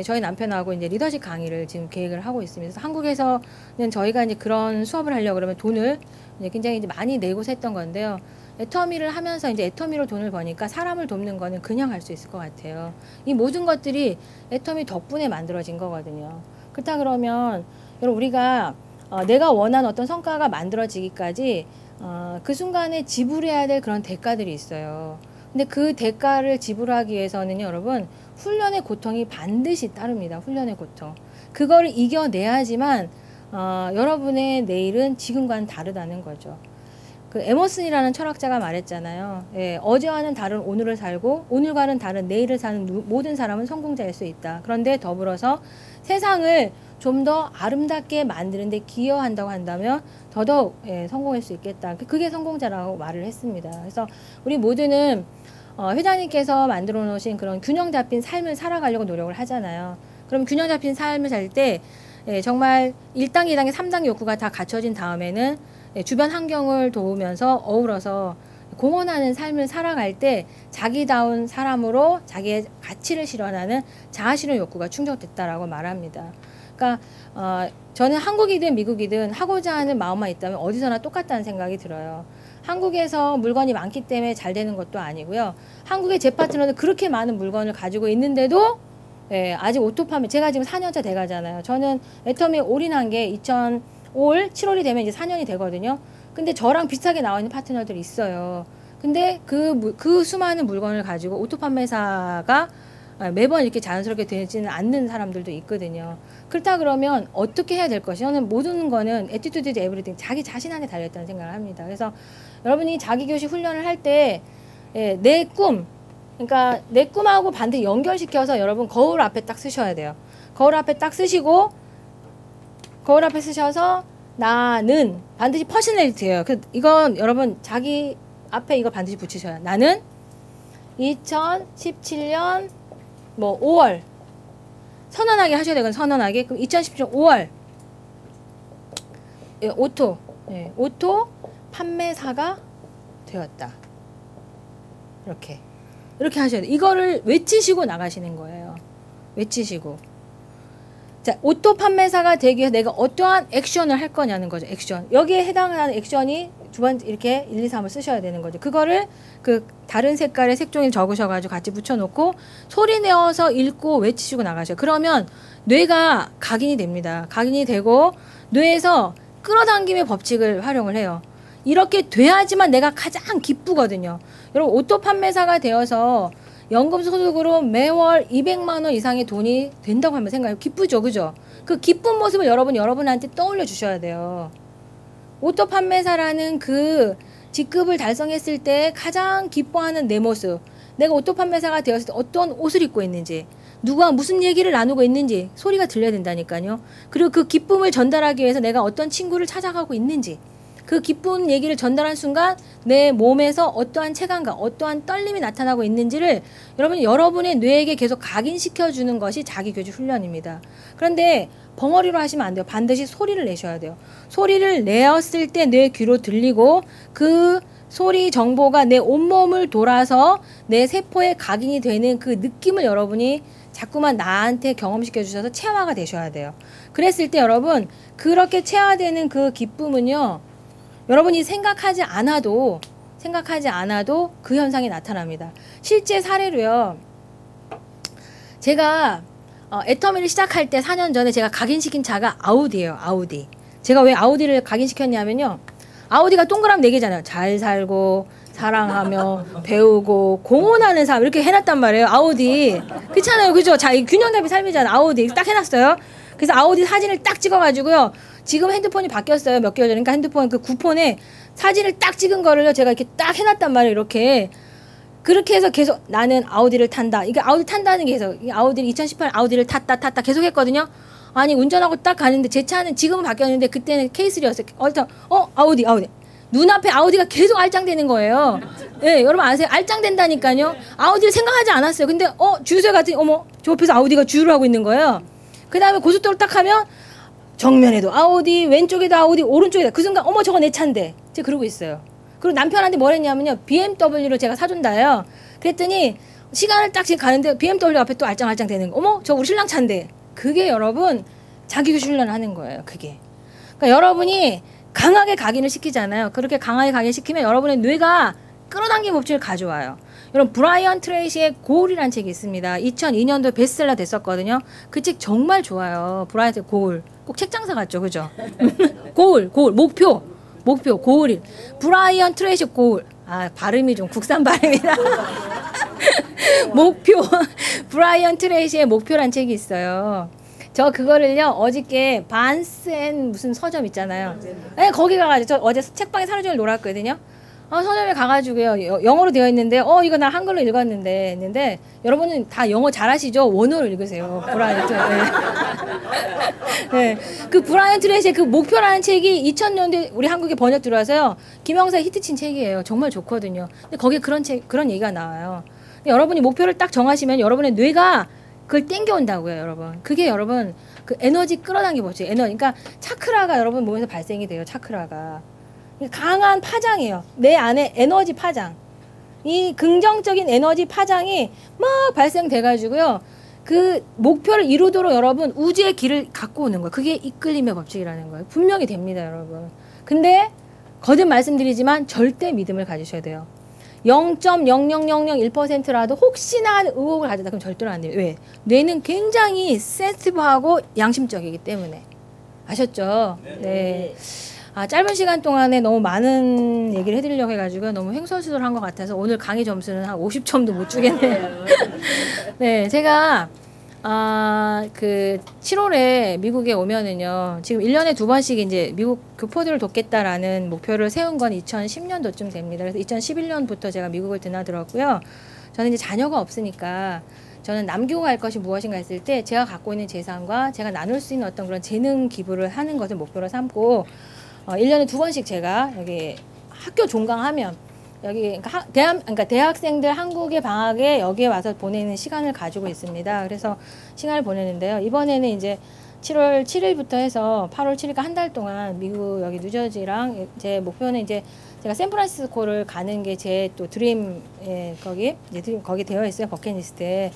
저희 남편하고 이제 리더십 강의를 지금 계획을 하고 있습니다. 그래서 한국에서는 저희가 이제 그런 수업을 하려고 그러면 돈을 이제 굉장히 이제 많이 내고서 했던 건데요. 애터미를 하면서 이제 애터미로 돈을 버니까 사람을 돕는 거는 그냥 할 수 있을 것 같아요. 이 모든 것들이 애터미 덕분에 만들어진 거거든요. 그렇다 그러면 여러분 우리가 내가 원하는 어떤 성과가 만들어지기까지 그 순간에 지불해야 될 그런 대가들이 있어요. 근데 그 대가를 지불하기 위해서는 여러분 훈련의 고통이 반드시 따릅니다. 훈련의 고통. 그거를 이겨내야지만 여러분의 내일은 지금과는 다르다는 거죠. 그 에머슨이라는 철학자가 말했잖아요. 예, 어제와는 다른 오늘을 살고 오늘과는 다른 내일을 사는 모든 사람은 성공자일 수 있다. 그런데 더불어서 세상을 좀 더 아름답게 만드는 데 기여한다고 한다면 더더욱 성공할 수 있겠다. 그게 성공자라고 말을 했습니다. 그래서 우리 모두는 회장님께서 만들어 놓으신 그런 균형 잡힌 삶을 살아가려고 노력을 하잖아요. 그럼 균형 잡힌 삶을 살 때 정말 1단계, 2단계, 3단계 욕구가 다 갖춰진 다음에는 주변 환경을 도우면서 어우러서 공헌하는 삶을 살아갈 때 자기다운 사람으로 자기의 가치를 실현하는 자아실현 욕구가 충족됐다라고 말합니다. 그러니까 저는 한국이든 미국이든 하고자 하는 마음만 있다면 어디서나 똑같다는 생각이 들어요. 한국에서 물건이 많기 때문에 잘 되는 것도 아니고요. 한국의 제 파트너는 그렇게 많은 물건을 가지고 있는데도 아직 오토 판매, 제가 지금 4년차 돼가잖아요. 저는 애터미에 올인한 게 2005월 7월이 되면 이제 4년이 되거든요. 근데 저랑 비슷하게 나와 있는 파트너들이 있어요. 근데 그 수많은 물건을 가지고 오토 판매사가 매번 이렇게 자연스럽게 되지는 않는 사람들도 있거든요. 그렇다 그러면 어떻게 해야 될 것이? 저는 모든 거는 attitude is everything, 자기 자신한테 달려있다는 생각을 합니다. 그래서 여러분이 자기교시 훈련을 할 때 내 꿈, 그러니까 내 꿈하고 반드시 연결시켜서 여러분 거울 앞에 딱 쓰셔야 돼요. 거울 앞에 딱 쓰시고 거울 앞에 쓰셔서 나는 반드시 퍼스널리티예요. 이건 여러분 자기 앞에 이거 반드시 붙이셔야. 나는 2017년 5월 선언하게 하셔야 되건 선언하게. 그럼 2017년 5월 오토 판매사가 되었다. 이렇게 하셔야 돼요. 이거를 외치시고 나가시는 거예요. 외치시고. 자, 오토 판매사가 되기 위해서 내가 어떠한 액션을 할 거냐는 거죠. 액션. 여기에 해당하는 액션이 두 번 이렇게 1, 2, 3을 쓰셔야 되는 거죠. 그거를 그 다른 색깔의 색종이를 적으셔가지고 같이 붙여놓고 소리 내어서 읽고 외치시고 나가셔요. 그러면 뇌가 각인이 됩니다. 각인이 되고 뇌에서 끌어당김의 법칙을 활용을 해요. 이렇게 돼야지만 내가 가장 기쁘거든요. 여러분 오토 판매사가 되어서 연금 소득으로 매월 200만 원 이상의 돈이 된다고 하면 생각해요. 기쁘죠, 그죠? 그 기쁜 모습을 여러분한테 떠올려 주셔야 돼요. 오토 판매사라는 그 직급을 달성했을 때 가장 기뻐하는 내 모습, 내가 오토 판매사가 되었을 때 어떤 옷을 입고 있는지, 누가 무슨 얘기를 나누고 있는지 소리가 들려야 된다니까요. 그리고 그 기쁨을 전달하기 위해서 내가 어떤 친구를 찾아가고 있는지, 그 기쁜 얘기를 전달한 순간 내 몸에서 어떠한 체감과 어떠한 떨림이 나타나고 있는지를 여러분의 뇌에게 계속 각인시켜주는 것이 자기교주 훈련입니다. 그런데 벙어리로 하시면 안 돼요. 반드시 소리를 내셔야 돼요. 소리를 내었을 때 내 귀로 들리고 그 소리 정보가 내 온몸을 돌아서 내 세포에 각인이 되는 그 느낌을 여러분이 자꾸만 나한테 경험시켜 주셔서 체화가 되셔야 돼요. 그랬을 때 여러분 그렇게 체화되는 그 기쁨은요. 여러분이 생각하지 않아도 그 현상이 나타납니다. 실제 사례로요. 제가 애터미를 시작할 때 4년 전에 제가 각인시킨 차가 아우디예요. 아우디. 제가 왜 아우디를 각인시켰냐면요. 아우디가 동그라미 4개잖아요. 잘 살고 사랑하며 배우고 공헌하는 삶 이렇게 해놨단 말이에요. 아우디. 그렇잖아요. 그죠? 자, 이 균형잡이 삶이잖아요. 아우디 딱 해놨어요. 그래서 아우디 사진을 딱 찍어가지고요. 지금 핸드폰이 바뀌었어요. 몇 개월 전에. 그러니까 핸드폰 그 구폰에 사진을 딱 찍은 거를요. 제가 이렇게 딱 해놨단 말이에요. 이렇게. 그렇게 해서 계속 나는 아우디를 탄다. 이게 아우디 탄다는 게 계속 아우디를 2018 아우디를 탔다 계속 했거든요. 아니 운전하고 딱 가는데 제 차는 지금은 바뀌었는데 그때는 K3였어요. 아우디. 눈앞에 아우디가 계속 알짱되는 거예요. 네, 여러분 아세요? 알짱된다니까요. 아우디를 생각하지 않았어요. 근데 주유소에 갔더니 어머 저 옆에서 아우디가 주유를 하고 있는 거예요. 그 다음에 고속도로 딱 하면 정면에도 아우디, 왼쪽에도 아우디, 오른쪽에도 그 순간 어머 저거 내 차인데 제가 그러고 있어요. 그리고 남편한테 뭘 했냐면요. BMW를 제가 사준다요. 그랬더니 시간을 딱 지금 가는데 BMW 앞에 또 알짱알짱 되는 거. 어머 저 우리 신랑 차인데. 그게 여러분 자기교주 훈련을 하는 거예요. 그게. 그러니까 여러분이 강하게 각인을 시키잖아요. 그렇게 강하게 각인시키면 여러분의 뇌가 끌어당김 법칙을 가져와요. 여러분 브라이언 트레이시의 고울이라는 책이 있습니다. 2002년도에 베스트셀러 됐었거든요. 그 책 정말 좋아요. 브라이언 트레이시 고울. 꼭 책장사 같죠, 그죠? 고울, 목표, 고울이. 브라이언 트레이시 고울. 아, 발음이 좀 국산 발음이라. 목표. 브라이언 트레이시의 목표란 책이 있어요. 저 그거를요 어저께 반스 앤 무슨 서점 있잖아요. 네, 거기 가가지고 저 어제 책방에 하루 종일 놀았거든요. 서점에 가가지고요 영어로 되어 있는데 이거 나 한글로 읽었는데 했는데 여러분은 다 영어 잘하시죠? 원어로 읽으세요. 브라이언 네, 그 브라이언 트레이시의 그 목표라는 책이 2000년대 우리 한국에 번역 들어와서요 김영사의 히트친 책이에요. 정말 좋거든요. 근데 거기에 그런 얘기가 나와요. 여러분이 목표를 딱 정하시면 여러분의 뇌가 그걸 땡겨온다고요, 여러분. 그게 여러분 그 에너지 끌어당기 법칙. 그러니까 차크라가 여러분 몸에서 발생이 돼요. 차크라가 강한 파장이에요. 내 안에 에너지 파장. 이 긍정적인 에너지 파장이 막 발생돼가지고요. 그 목표를 이루도록 여러분 우주의 길을 갖고 오는 거예요. 그게 이끌림의 법칙이라는 거예요. 분명히 됩니다, 여러분. 근데 거듭 말씀드리지만 절대 믿음을 가지셔야 돼요. 0.00001%라도 혹시나 하는 의혹을 가졌다 그럼 절대로 안 돼요. 왜? 뇌는 굉장히 센시티브하고 양심적이기 때문에. 아셨죠? 네. 짧은 시간 동안에 너무 많은 얘기를 해드리려고 해가지고 너무 횡설수설한 것 같아서 오늘 강의 점수는 한 50점도 못 주겠네요. 네, 제가 그 7월에 미국에 오면은요, 지금 1년에 2번씩 이제 미국 교포들을 돕겠다라는 목표를 세운 건 2010년도쯤 됩니다. 그래서 2011년부터 제가 미국을 드나들었고요. 저는 이제 자녀가 없으니까 저는 남기고 갈 것이 무엇인가 했을 때 제가 갖고 있는 재산과 제가 나눌 수 있는 어떤 그런 재능 기부를 하는 것을 목표로 삼고 1년에 2번씩 제가 여기 학교 종강하면 여기 그러니까 대학생들 한국의 방학에 여기에 와서 보내는 시간을 가지고 있습니다. 그래서 시간을 보내는데요. 이번에는 이제 7월 7일부터 해서 8월 7일까지 한 달 동안 미국 여기 뉴저지랑 제 목표는 이제 제가 샌프란시스코를 가는 게 제 또 드림 거기 되어 있어요. 버킷리스트에.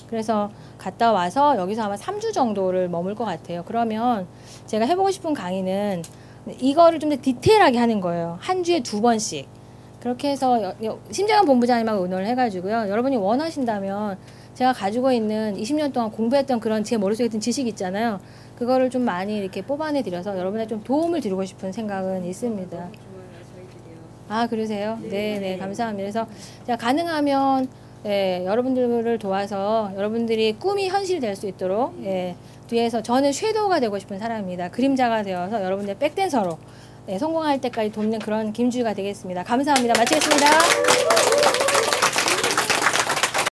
그래서 갔다 와서 여기서 아마 3주 정도를 머물 것 같아요. 그러면 제가 해보고 싶은 강의는 이거를 좀 더 디테일하게 하는 거예요. 한 주에 2번씩. 그렇게 해서 심재관 본부장님하고 의논을 해가지고요. 여러분이 원하신다면 제가 가지고 있는 20년 동안 공부했던 그런 제 머릿속에 있던 지식 있잖아요. 그거를 좀 많이 이렇게 뽑아내 드려서 여러분의 좀 도움을 드리고 싶은 생각은 있습니다. 너무 좋아요, 저희들이요. 아, 그러세요? 네. 네, 네, 감사합니다. 그래서 제가 가능하면 여러분들을 도와서 여러분들이 꿈이 현실이 될 수 있도록 뒤에서 저는 섀도우가 되고 싶은 사람입니다. 그림자가 되어서 여러분들 백댄서로 성공할 때까지 돕는 그런 김주희가 되겠습니다. 감사합니다. 마치겠습니다.